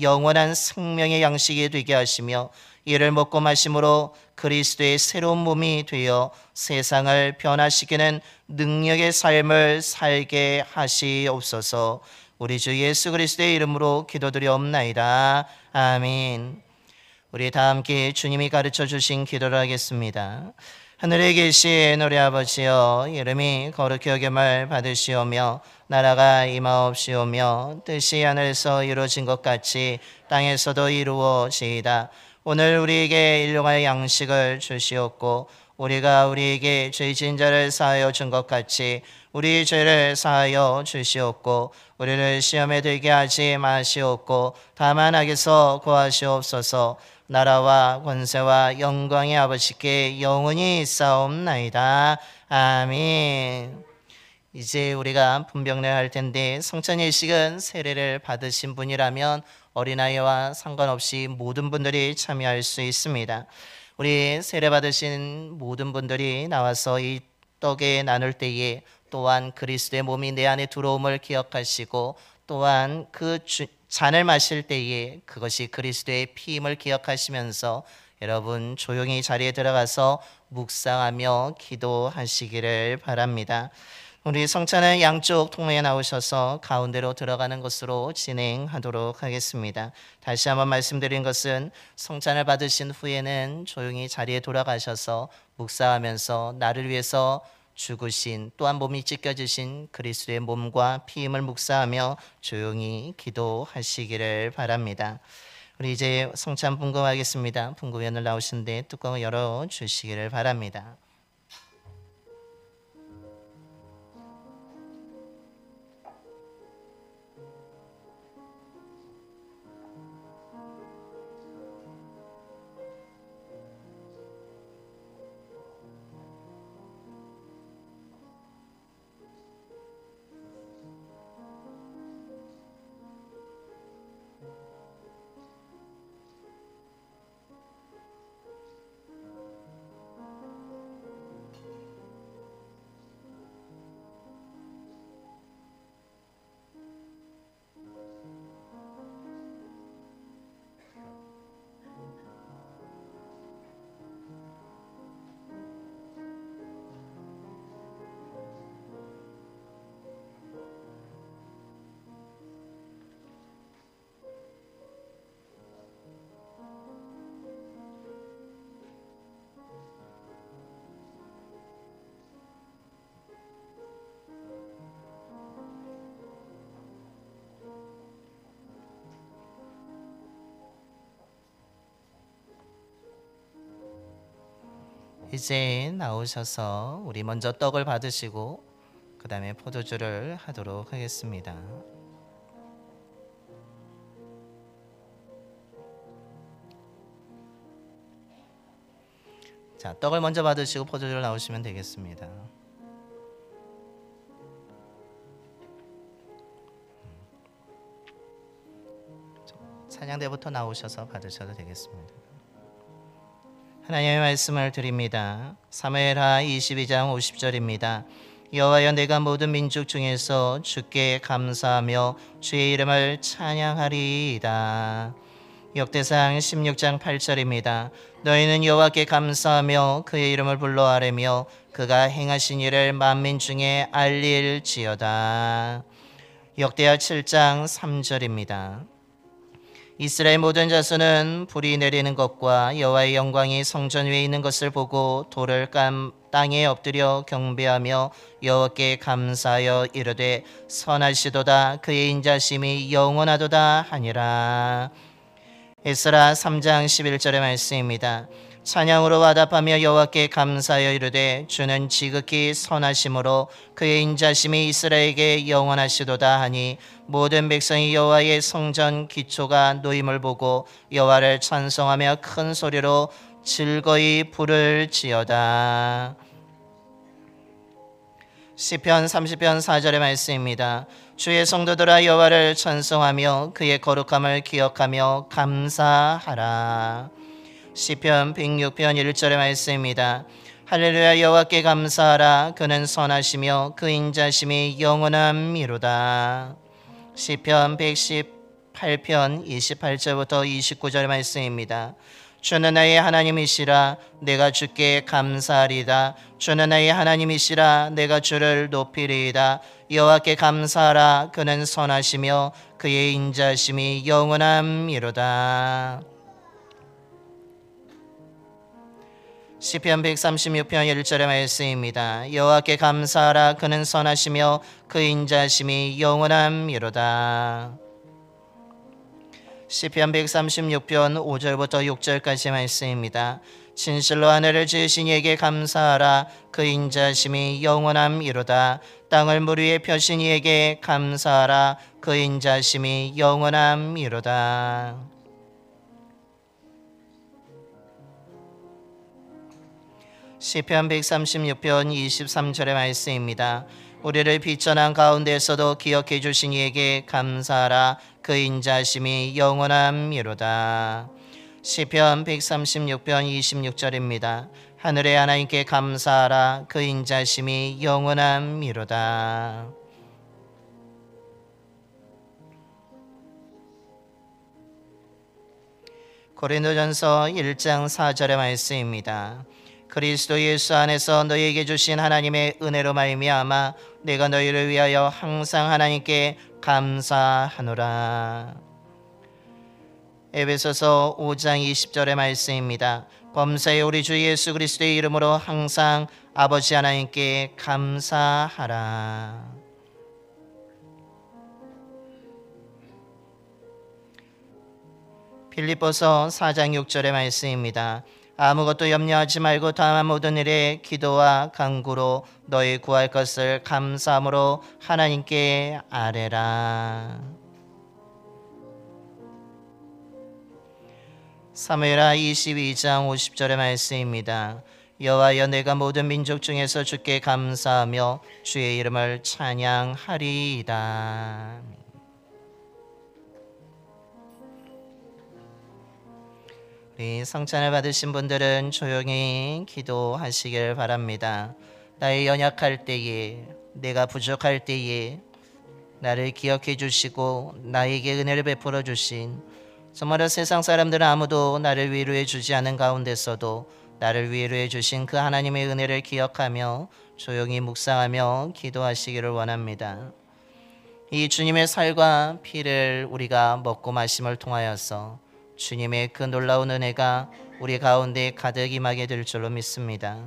A: 영원한 생명의 양식이 되게 하시며 이를 먹고 마심으로 그리스도의 새로운 몸이 되어 세상을 변화시키는 능력의 삶을 살게 하시옵소서. 우리 주 예수 그리스도의 이름으로 기도드리옵나이다. 아멘. 우리 다 함께 주님이 가르쳐 주신 기도를 하겠습니다. 하늘에 계신 우리 아버지여, 이름이 거룩히 여김을 받으시오며 나라가 임하옵시오며 뜻이 하늘에서 이루어진 것 같이 땅에서도 이루어지이다. 오늘 우리에게 일용할 양식을 주시옵고 우리가 우리에게 죄 지은 자를 사하여 준 것 같이 우리 죄를 사하여 주시옵고 우리를 시험에 들게 하지 마시옵고 다만 악에서 구하시옵소서. 나라와 권세와 영광의 아버지께 영원히 있사옵나이다. 아멘. 이제 우리가 분병례할 텐데 성찬일식은 세례를 받으신 분이라면 어린아이와 상관없이 모든 분들이 참여할 수 있습니다. 우리 세례 받으신 모든 분들이 나와서 이 떡에 나눌 때에 또한 그리스도의 몸이 내 안에 들어옴을 기억하시고 또한 그 잔을 마실 때에 그것이 그리스도의 피임을 기억하시면서 여러분 조용히 자리에 들어가서 묵상하며 기도하시기를 바랍니다. 우리 성찬은 양쪽 통로에 나오셔서 가운데로 들어가는 것으로 진행하도록 하겠습니다. 다시 한번 말씀드린 것은 성찬을 받으신 후에는 조용히 자리에 돌아가셔서 묵상하면서 나를 위해서 죽으신 또한 몸이 찢겨지신 그리스도의 몸과 피임을 묵상하며 조용히 기도하시기를 바랍니다. 우리 이제 성찬 분금하겠습니다. 분금위원을 나오시는데 뚜껑을 열어주시기를 바랍니다. 이제 나오셔서 우리 먼저 떡을 받으시고 그 다음에 포도주를 하도록 하겠습니다. 자, 떡을 먼저 받으시고 포도주를 나오시면 되겠습니다. 찬양대부터 나오셔서 받으셔도 되겠습니다. 하나님의 말씀을 드립니다. 사무엘하 22장 50절입니다. 여호와여, 내가 모든 민족 중에서 주께 감사하며 주의 이름을 찬양하리이다. 역대상 16장 8절입니다. 너희는 여호와께 감사하며 그의 이름을 불러 아뢰며 그가 행하신 일을 만민 중에 알릴지어다. 역대하 7장 3절입니다. 이스라엘 모든 자손은 불이 내리는 것과 여호와의 영광이 성전 위에 있는 것을 보고 돌을 땅에 엎드려 경배하며 여호와께 감사하여 이르되 선하시도다 그의 인자심이 영원하도다 하니라. 에스라 3장 11절의 말씀입니다. 찬양으로 화답하며 여호와께 감사하여 이르되 주는 지극히 선하심으로 그의 인자심이 이스라엘에게 영원하시도다 하니 모든 백성이 여호와의 성전 기초가 놓임을 보고 여호와를 찬송하며 큰 소리로 즐거이 부를지어다. 시편 30편 4절의 말씀입니다. 주의 성도들아 여호와를 찬송하며 그의 거룩함을 기억하며 감사하라. 시편 106편 1절의 말씀입니다. 할렐루야 여호와께 감사하라. 그는 선하시며 그 인자심이 영원함이로다. 시편 118편 28절부터 29절 말씀입니다. 주는 나의 하나님이시라. 내가 주께 감사하리이다. 주는 나의 하나님이시라. 내가 주를 높이리이다. 여호와께 감사하라. 그는 선하시며 그의 인자심이 영원함이로다. 시편 136편 1절의 말씀입니다. 여호와께 감사하라. 그는 선하시며 그의 인자심이 영원함이로다. 시편 136편 5절부터 6절까지 말씀입니다. 진실로 하늘을 지으신 이에게 감사하라. 그 인자심이 영원함이로다. 땅을 물 위에 펴신 이에게 감사하라. 그 인자심이 영원함이로다. 시편 136편 23절의 말씀입니다. 우리를 비천한 가운데서도 기억해 주신 이에게 감사하라. 그 인자심이 영원함이로다. 시편 136편 26절입니다. 하늘의 하나님께 감사하라. 그 인자심이 영원함이로다. 고린도전서 1장 4절의 말씀입니다. 그리스도 예수 안에서 너희에게 주신 하나님의 은혜로 말미암아 내가 너희를 위하여 항상 하나님께 감사하노라. 에베소서 5장 20절의 말씀입니다. 범사에 우리 주 예수 그리스도의 이름으로 항상 아버지 하나님께 감사하라. 빌립보서 4장 6절의 말씀입니다. 아무것도 염려하지 말고 다만 모든 일에 기도와 간구로 너희 구할 것을 감사함으로 하나님께 아뢰라. 사무엘하 22장 50절의 말씀입니다. 여호와여 내가 모든 민족 중에서 주께 감사하며 주의 이름을 찬양하리이다. 우리 성찬을 받으신 분들은 조용히 기도하시길 바랍니다. 나의 연약할 때에, 내가 부족할 때에 나를 기억해 주시고 나에게 은혜를 베풀어 주신, 정말로 세상 사람들은 아무도 나를 위로해 주지 않은 가운데서도 나를 위로해 주신 그 하나님의 은혜를 기억하며 조용히 묵상하며 기도하시기를 원합니다. 이 주님의 살과 피를 우리가 먹고 마심을 통하여서 주님의 그 놀라운 은혜가 우리 가운데 가득 임하게 될 줄로 믿습니다.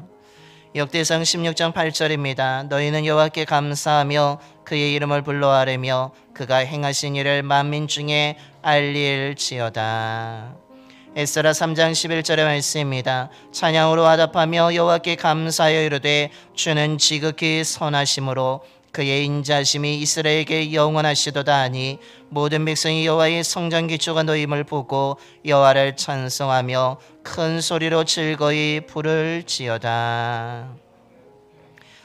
A: 역대상 16장 8절입니다. 너희는 여호와께 감사하며 그의 이름을 불러 아뢰며 그가 행하신 일을 만민 중에 알릴지어다. 에스라 3장 11절의 말씀입니다. 찬양으로 화답하며 여호와께 감사하여 이르되 주는 지극히 선하심으로 그의 인자심이 이스라엘에게 영원하시도다 하니 모든 백성이 여호와의 성전 기초가 놓임을 보고 여호와를 찬송하며 큰 소리로 즐거이 부를지어다.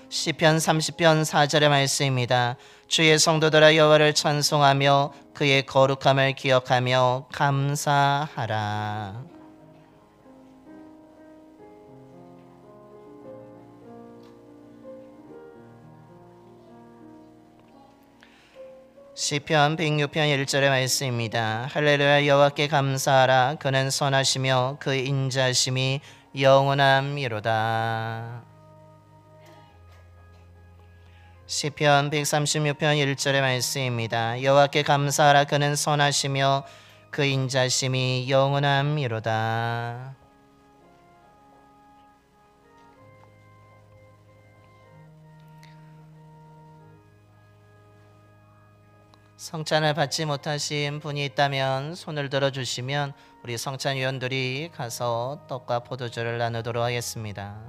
A: 시편 30편 4절의 말씀입니다. 주의 성도들아 여호와를 찬송하며 그의 거룩함을 기억하며 감사하라. 시편 106편 1절의 말씀입니다. 할렐루야 여호와께 감사하라. 그는 선하시며 그 인자심이 영원함이로다. 시편 136편 1절의 말씀입니다. 여호와께 감사하라. 그는 선하시며 그 인자심이 영원함이로다. 성찬을 받지 못하신 분이 있다면 손을 들어주시면 우리 성찬위원들이 가서 떡과 포도주를 나누도록 하겠습니다.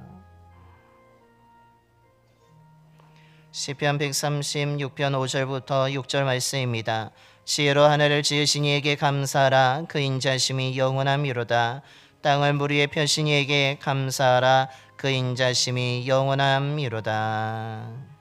A: 시편 136편 5절부터 6절 말씀입니다. 지혜로 하늘을 지으신 이에게 감사하라. 그 인자심이 영원함이로다. 땅을 물 위에 펴신 이에게 감사하라. 그 인자심이 영원함이로다.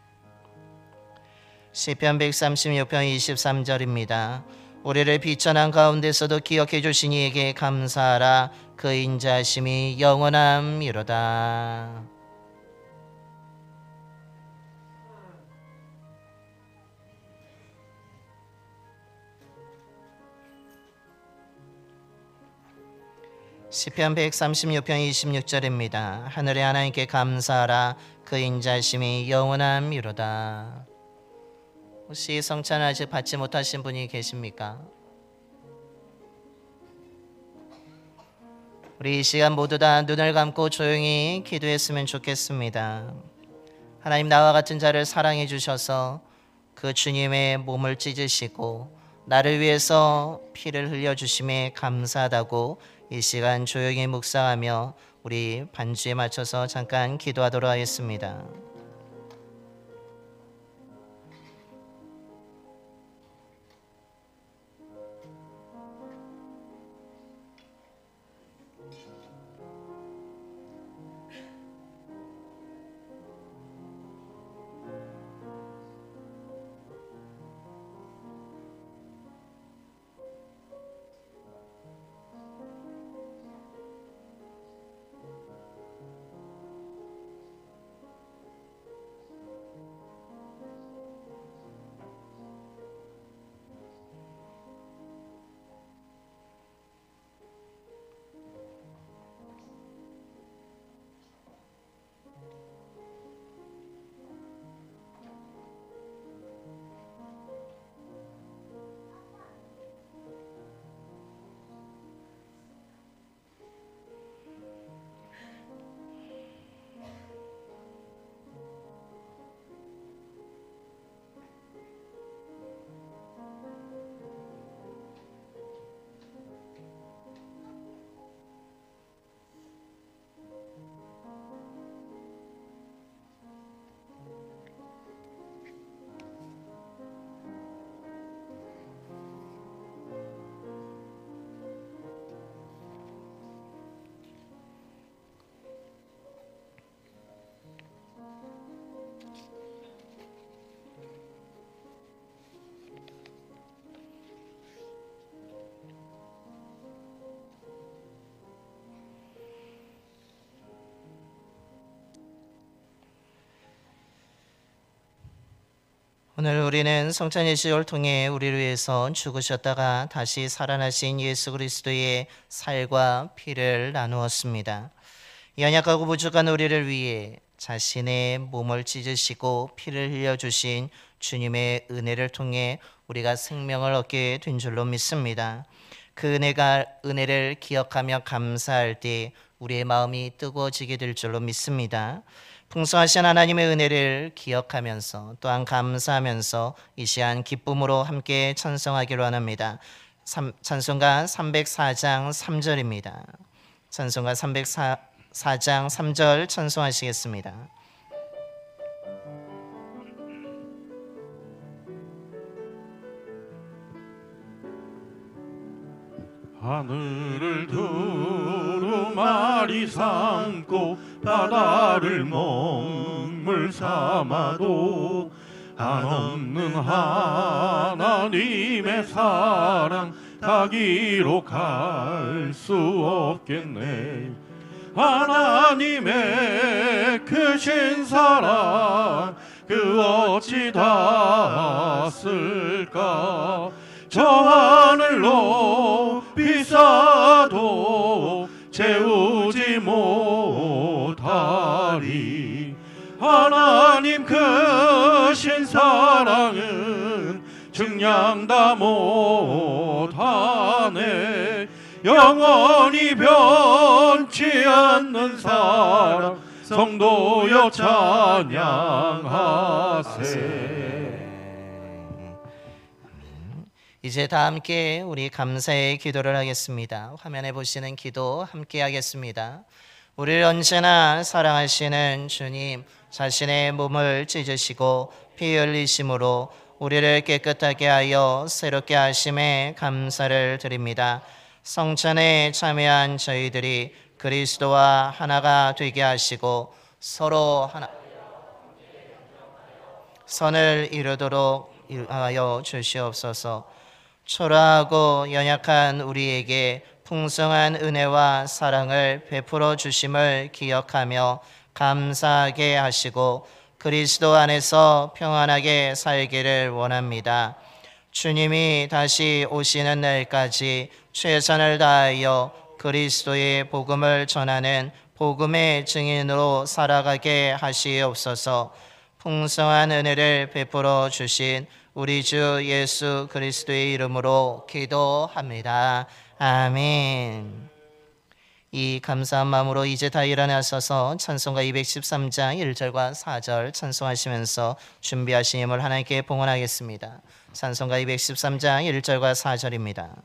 A: 시편 136편 23절입니다. 우리를 비천한 가운데서도 기억해 주신 이에게 감사하라. 그 인자심이 영원함이로다. 시편 136편 26절입니다. 하늘의 하나님께 감사하라. 그 인자심이 영원함이로다. 혹시 성찬을 아직 받지 못하신 분이 계십니까? 우리 이 시간 모두 다 눈을 감고 조용히 기도했으면 좋겠습니다. 하나님, 나와 같은 자를 사랑해 주셔서 그 주님의 몸을 찢으시고 나를 위해서 피를 흘려주심에 감사하다고 이 시간 조용히 묵상하며 우리 반주에 맞춰서 잠깐 기도하도록 하겠습니다. 오늘 우리는 성찬 예식을 통해 우리를 위해서 죽으셨다가 다시 살아나신 예수 그리스도의 살과 피를 나누었습니다. 연약하고 부족한 우리를 위해 자신의 몸을 찢으시고 피를 흘려주신 주님의 은혜를 통해 우리가 생명을 얻게 된 줄로 믿습니다. 그 은혜를 기억하며 감사할 때 우리의 마음이 뜨거워지게 될 줄로 믿습니다. 풍성하신 하나님의 은혜를 기억하면서 또한 감사하면서 이 시간 기쁨으로 함께 찬송하기로 합니다. 찬송가 304장 3절입니다. 찬송가 304장 3절 찬송하시겠습니다.
B: 하늘을 두루마리 삼고 바다를 먹물 삼아도 한없는 하나님의 사랑 다 기록할 수 없겠네. 하나님의 크신 사랑 그 어찌 닿았을까. 저 하늘 높이 쌓아도 채우지 못하리. 하나님 크신 사랑은 증량다 못하네. 영원히 변치 않는 사랑 성도여 찬양하세.
A: 이제 다 함께 우리 감사의 기도를 하겠습니다. 화면에 보시는 기도 함께 하겠습니다. 우리를 언제나 사랑하시는 주님, 자신의 몸을 찢으시고 피 흘리심으로 우리를 깨끗하게 하여 새롭게 하심에 감사를 드립니다. 성찬에 참여한 저희들이 그리스도와 하나가 되게 하시고 서로 하나 선을 이루도록 하여 주시옵소서. 초라하고 연약한 우리에게 풍성한 은혜와 사랑을 베풀어 주심을 기억하며 감사하게 하시고 그리스도 안에서 평안하게 살기를 원합니다. 주님이 다시 오시는 날까지 최선을 다하여 그리스도의 복음을 전하는 복음의 증인으로 살아가게 하시옵소서. 풍성한 은혜를 베풀어 주신 우리 주 예수 그리스도의 이름으로 기도합니다. 아멘. 이 감사한 마음으로 이제 다 일어나셔서 찬송가 213장 1절과 4절 찬송하시면서 준비하신 힘을 하나님께 봉헌하겠습니다. 찬송가 213장 1절과 4절입니다.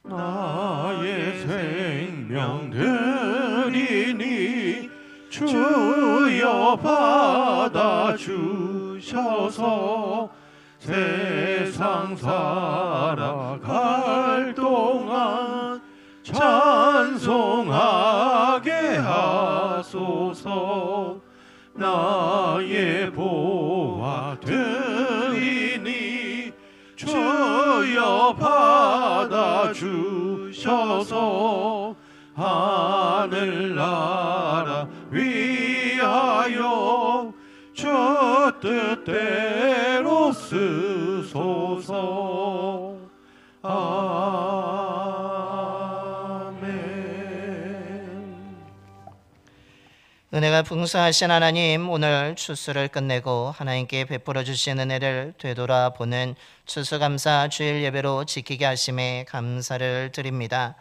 B: 나의 생명 드리니 주여 받아주셔서 세상 살아갈 동안 찬송하게 하소서. 나의 보화 드리니 주여 받아주셔서 하늘나라 위하여 주 뜻대로 쓰소서. 아멘.
A: 은혜가 풍성하신 하나님, 오늘 추수를 끝내고 하나님께 베풀어 주신 은혜를 되돌아보는 추수감사 주일 예배로 지키게 하심에 감사를 드립니다.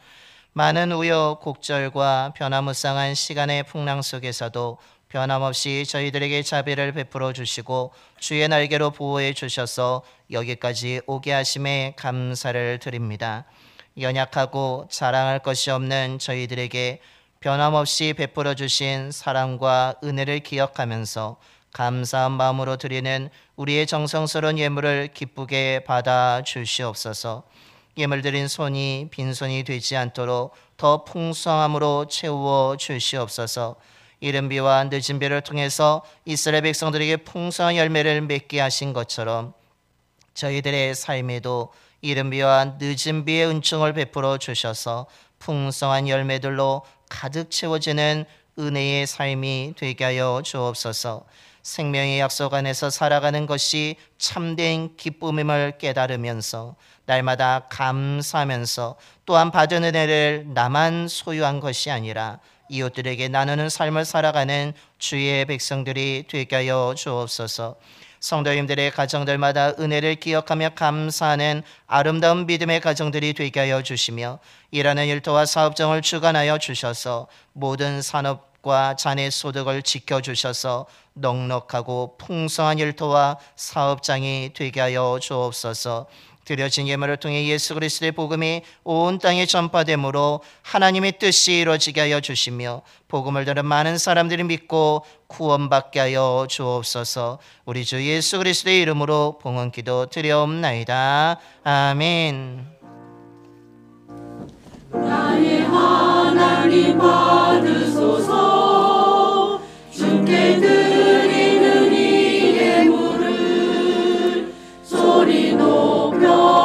A: 많은 우여곡절과 변화무쌍한 시간의 풍랑 속에서도 변함없이 저희들에게 자비를 베풀어 주시고 주의 날개로 보호해 주셔서 여기까지 오게 하심에 감사를 드립니다. 연약하고 자랑할 것이 없는 저희들에게 변함없이 베풀어 주신 사랑과 은혜를 기억하면서 감사한 마음으로 드리는 우리의 정성스러운 예물을 기쁘게 받아 주시옵소서. 예물 드린 손이 빈손이 되지 않도록 더 풍성함으로 채워 주시옵소서. 이른 비와 늦은 비를 통해서 이스라엘 백성들에게 풍성한 열매를 맺게 하신 것처럼 저희들의 삶에도 이른 비와 늦은 비의 은총을 베풀어 주셔서 풍성한 열매들로 가득 채워지는 은혜의 삶이 되게 하여 주옵소서. 생명의 약속 안에서 살아가는 것이 참된 기쁨임을 깨달으면서 날마다 감사하면서 또한 받은 은혜를 나만 소유한 것이 아니라 이웃들에게 나누는 삶을 살아가는 주의 백성들이 되게 하여 주옵소서. 성도님들의 가정들마다 은혜를 기억하며 감사하는 아름다운 믿음의 가정들이 되게 하여 주시며 일하는 일터와 사업장을 주관하여 주셔서 모든 산업과 자녀 소득을 지켜주셔서 넉넉하고 풍성한 일터와 사업장이 되게 하여 주옵소서. 드려진 예물을 통해 예수 그리스도의 복음이 온 땅에 전파됨으로 하나님의 뜻이 이루어지게 하여 주시며 복음을 들은 많은 사람들이 믿고 구원받게 하여 주옵소서. 우리 주 예수 그리스도의 이름으로 봉헌기도 드려옵나이다. 아멘.
D: 나의 하나님 받으소서. 주께 드리는 이 예물을 소리 높여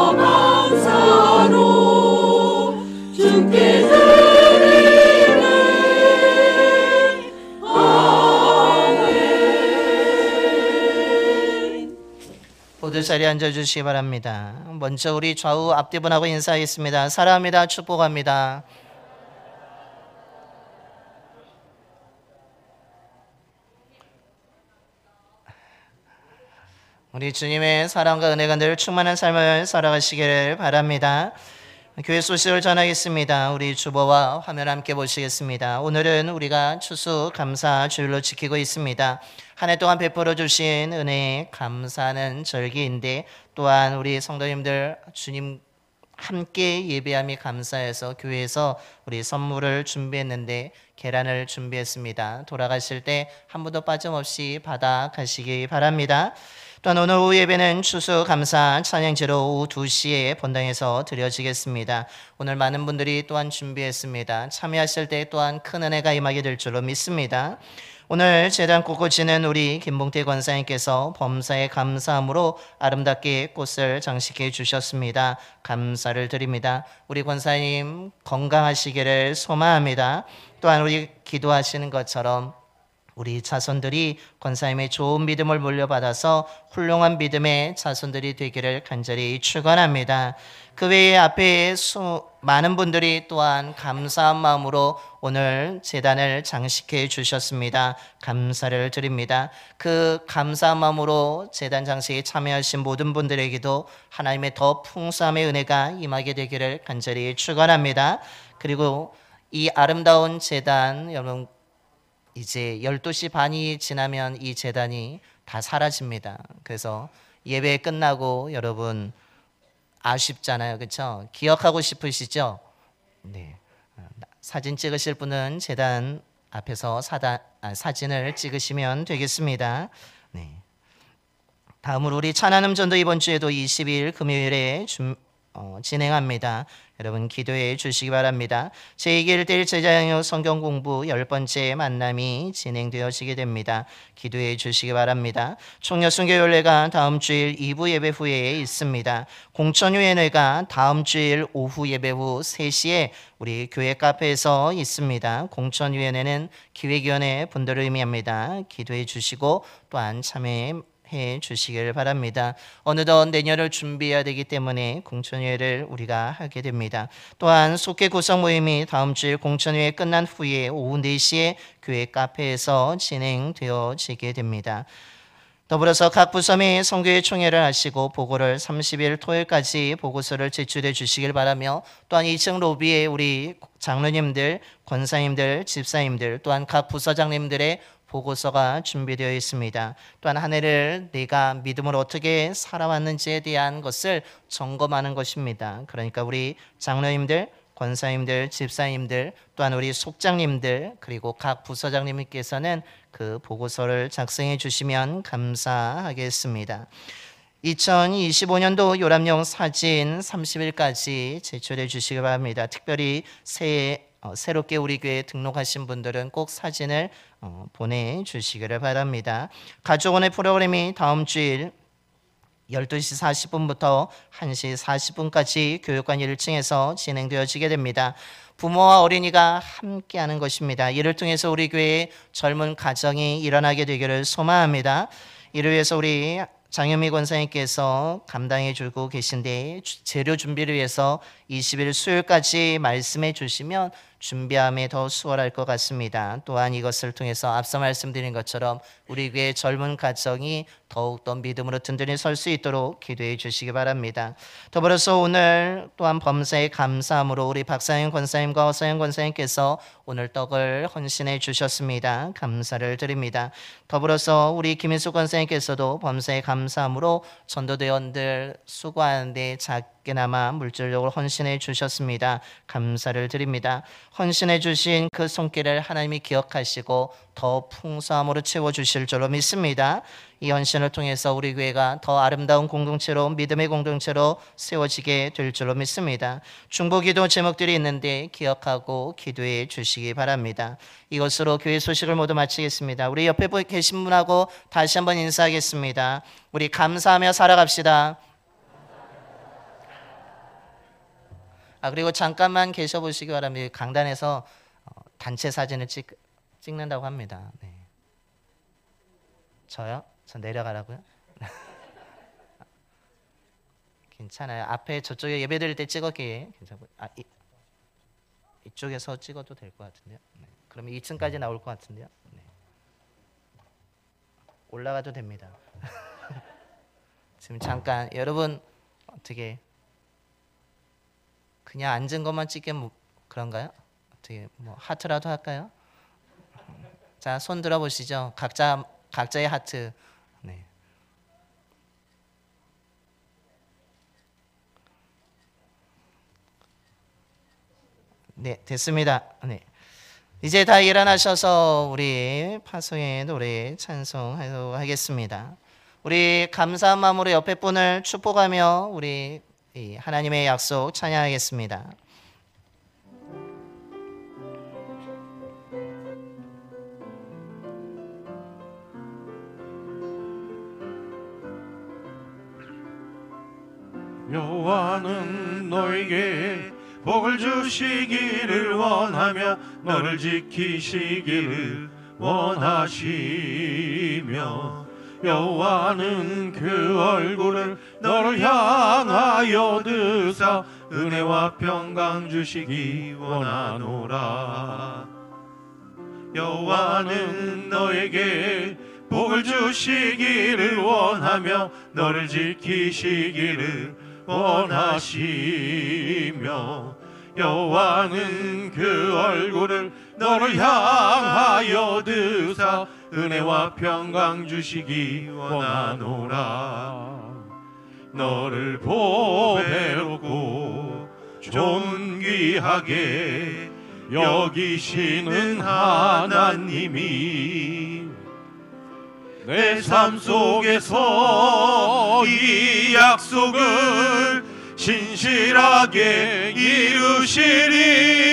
A: 모두 자리에 앉아주시기 바랍니다. 먼저 우리 좌우 앞뒤 분하고 인사하겠습니다. 사랑합니다. 축복합니다. 우리 주님의 사랑과 은혜가 늘 충만한 삶을 살아가시기를 바랍니다. 교회 소식을 전하겠습니다. 우리 주보와 화면 함께 보시겠습니다. 오늘은 우리가 추수감사 주일로 지키고 있습니다. 한 해 동안 베풀어 주신 은혜에 감사하는 절기인데, 또한 우리 성도님들 주님 함께 예배함이 감사해서 교회에서 우리 선물을 준비했는데 계란을 준비했습니다. 돌아가실 때 한 분도 빠짐없이 받아 가시기 바랍니다. 또한 오늘 오후 예배는 추수감사 찬양제로 오후 2시에 본당에서 드려지겠습니다. 오늘 많은 분들이 또한 준비했습니다. 참여하실 때 또한 큰 은혜가 임하게 될 줄로 믿습니다. 오늘 제단 꽃꽂이는 우리 김봉태 권사님께서 범사에 감사함으로 아름답게 꽃을 장식해 주셨습니다. 감사를 드립니다. 우리 권사님 건강하시기를 소망합니다. 또한 우리 기도하시는 것처럼 우리 자손들이 권사님의 좋은 믿음을 물려받아서 훌륭한 믿음의 자손들이 되기를 간절히 축원합니다. 그 외에 앞에 많은 분들이 또한 감사한 마음으로 오늘 제단을 장식해 주셨습니다. 감사를 드립니다. 그 감사한 마음으로 제단 장식에 참여하신 모든 분들에게도 하나님의 더 풍성함의 은혜가 임하게 되기를 간절히 축원합니다. 그리고 이 아름다운 제단, 여러분 이제 12시 반이 지나면 이 제단이 다 사라집니다. 그래서 예배 끝나고 여러분 아쉽잖아요. 그렇죠? 기억하고 싶으시죠? 네. 사진 찍으실 분은 제단 앞에서 사진을 찍으시면 되겠습니다. 네. 다음으로 우리 찬양음전도 이번 주에도 22일 금요일에 진행합니다. 여러분 기도해 주시기 바랍니다. 제2길 제자양육 성경 공부 10번째 만남이 진행되어지게 됩니다. 기도해 주시기 바랍니다. 총여순교연례가 다음 주일 2부 예배 후에 있습니다. 공천유예회가 다음 주일 오후 예배 후 3시에 우리 교회 카페에서 있습니다. 공천유예회는 기획위원회 분들을 의미합니다. 기도해 주시고 또한 참여해 주시길 바랍니다. 어느덧 내년을 준비해야 되기 때문에 공천회를 우리가 하게 됩니다. 또한 속회 구성 모임이 다음 주일 공천회 끝난 후에 오후 4시에 교회 카페에서 진행되어지게 됩니다. 더불어서 각 부서의 선교회 총회를 하시고 보고를 30일 토요일까지 보고서를 제출해 주시길 바라며, 또한 2층 로비에 우리 장로님들, 권사님들, 집사님들, 또한 각 부서장님들의 보고서가 준비되어 있습니다. 또한 한 해를 내가 믿음으로 어떻게 살아왔는지에 대한 것을 점검하는 것입니다. 그러니까 우리 장로님들, 권사님들, 집사님들, 또한 우리 속장님들, 그리고 각 부서장님께서는 그 보고서를 작성해 주시면 감사하겠습니다. 2025년도 요람용 사진 30일까지 제출해 주시기 바랍니다. 특별히 새롭게 우리 교회에 등록하신 분들은 꼭 사진을 보내주시기를 바랍니다. 가족원의 프로그램이 다음 주일 12시 40분부터 1시 40분까지 교육관 1층에서 진행되어지게 됩니다. 부모와 어린이가 함께하는 것입니다. 이를 통해서 우리 교회의 젊은 가정이 일어나게 되기를 소망합니다. 이를 위해서 우리 장현미 권사님께서 감당해 주고 계신데, 재료 준비를 위해서 20일 수요일까지 말씀해 주시면 준비함에 더 수월할 것 같습니다. 또한 이것을 통해서 앞서 말씀드린 것처럼 우리 교회 젊은 가정이 더욱더 믿음으로 든든히 설 수 있도록 기도해 주시기 바랍니다. 더불어서 오늘 또한 범사에 감사함으로 우리 박사영 권사님과 허사영 권사님께서 오늘 떡을 헌신해 주셨습니다. 감사를 드립니다. 더불어서 우리 김인수 권사님께서도 범사에 감사함으로 전도대원들 수고하는데 작게나마 물질적으로 헌신해 주셨습니다. 감사를 드립니다. 헌신해 주신 그 손길을 하나님이 기억하시고 더 풍성함으로 채워주실 줄로 믿습니다. 이 헌신을 통해서 우리 교회가 더 아름다운 공동체로, 믿음의 공동체로 세워지게 될 줄로 믿습니다. 중보기도 제목들이 있는데 기억하고 기도해 주시기 바랍니다. 이것으로 교회 소식을 모두 마치겠습니다. 우리 옆에 계신 분하고 다시 한번 인사하겠습니다. 우리 감사하며 살아갑시다. 그리고 잠깐만 계셔 보시기 바랍니다. 강단에서 단체 사진을 찍는다고 합니다. 네. 저요? 저 내려가라고요? 괜찮아요. 앞에 저쪽에 예배 드릴 때 찍었기에 괜찮고 이쪽에서 찍어도 될 것 같은데요. 네. 그러면 2층까지 나올 것 같은데요. 네. 올라가도 됩니다. 지금 잠깐 여러분 어떻게 그냥 앉은 것만 찍게 그런가요? 어떻게 뭐 하트라도 할까요? 자, 손 들어보시죠. 각자의 하트. 네. 네, 됐습니다. 네. 이제 다 일어나셔서 우리 파송의 노래 찬송하도록 하겠습니다. 우리 감사한 마음으로 옆에 분을 축복하며 우리 하나님의 약속 찬양하겠습니다.
B: 여호와는 너에게 복을 주시기를 원하며 너를 지키시기를 원하시며 여호와는 그 얼굴을 너를 향하여 드사 은혜와 평강 주시기 원하노라. 여호와는 너에게 복을 주시기를 원하며 너를 지키시기를 원하시며 여호와는 그 얼굴을 너를 향하여 드사 은혜와 평강 주시기 원하노라. 너를 보배롭고 존귀하게 여기시는 하나님이 내 삶 속에서 이 약속을 신실하게 이루시리.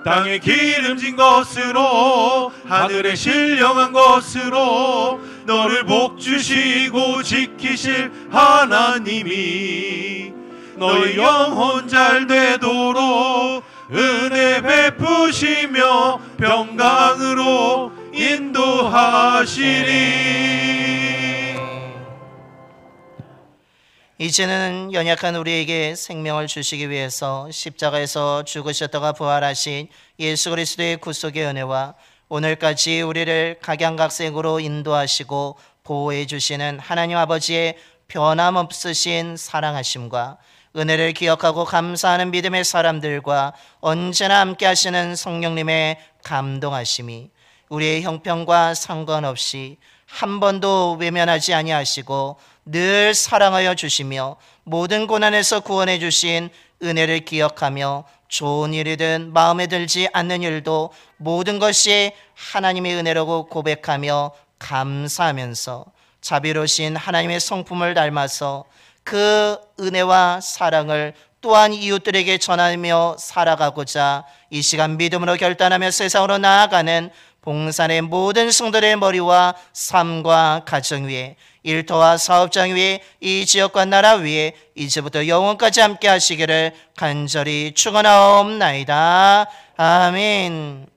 B: 땅에 기름진 것으로 하늘에 신령한 것으로 너를 복주시고 지키실 하나님이 너의 영혼 잘 되도록 은혜 베푸시며 평강으로 인도하시리.
A: 이제는 연약한 우리에게 생명을 주시기 위해서 십자가에서 죽으셨다가 부활하신 예수 그리스도의 구속의 은혜와 오늘까지 우리를 각양각색으로 인도하시고 보호해 주시는 하나님 아버지의 변함없으신 사랑하심과 은혜를 기억하고 감사하는 믿음의 사람들과 언제나 함께 하시는 성령님의 감동하심이 우리의 형편과 상관없이 한 번도 외면하지 아니하시고 늘 사랑하여 주시며 모든 고난에서 구원해 주신 은혜를 기억하며 좋은 일이든 마음에 들지 않는 일도 모든 것이 하나님의 은혜라고 고백하며 감사하면서 자비로우신 하나님의 성품을 닮아서 그 은혜와 사랑을 또한 이웃들에게 전하며 살아가고자 이 시간 믿음으로 결단하며 세상으로 나아가는 봉산의 모든 성도들의 머리와 삶과 가정 위에 일터와 사업장 위에 이 지역과 나라 위에 이제부터 영원까지 함께 하시기를 간절히 축원하옵나이다. 아멘.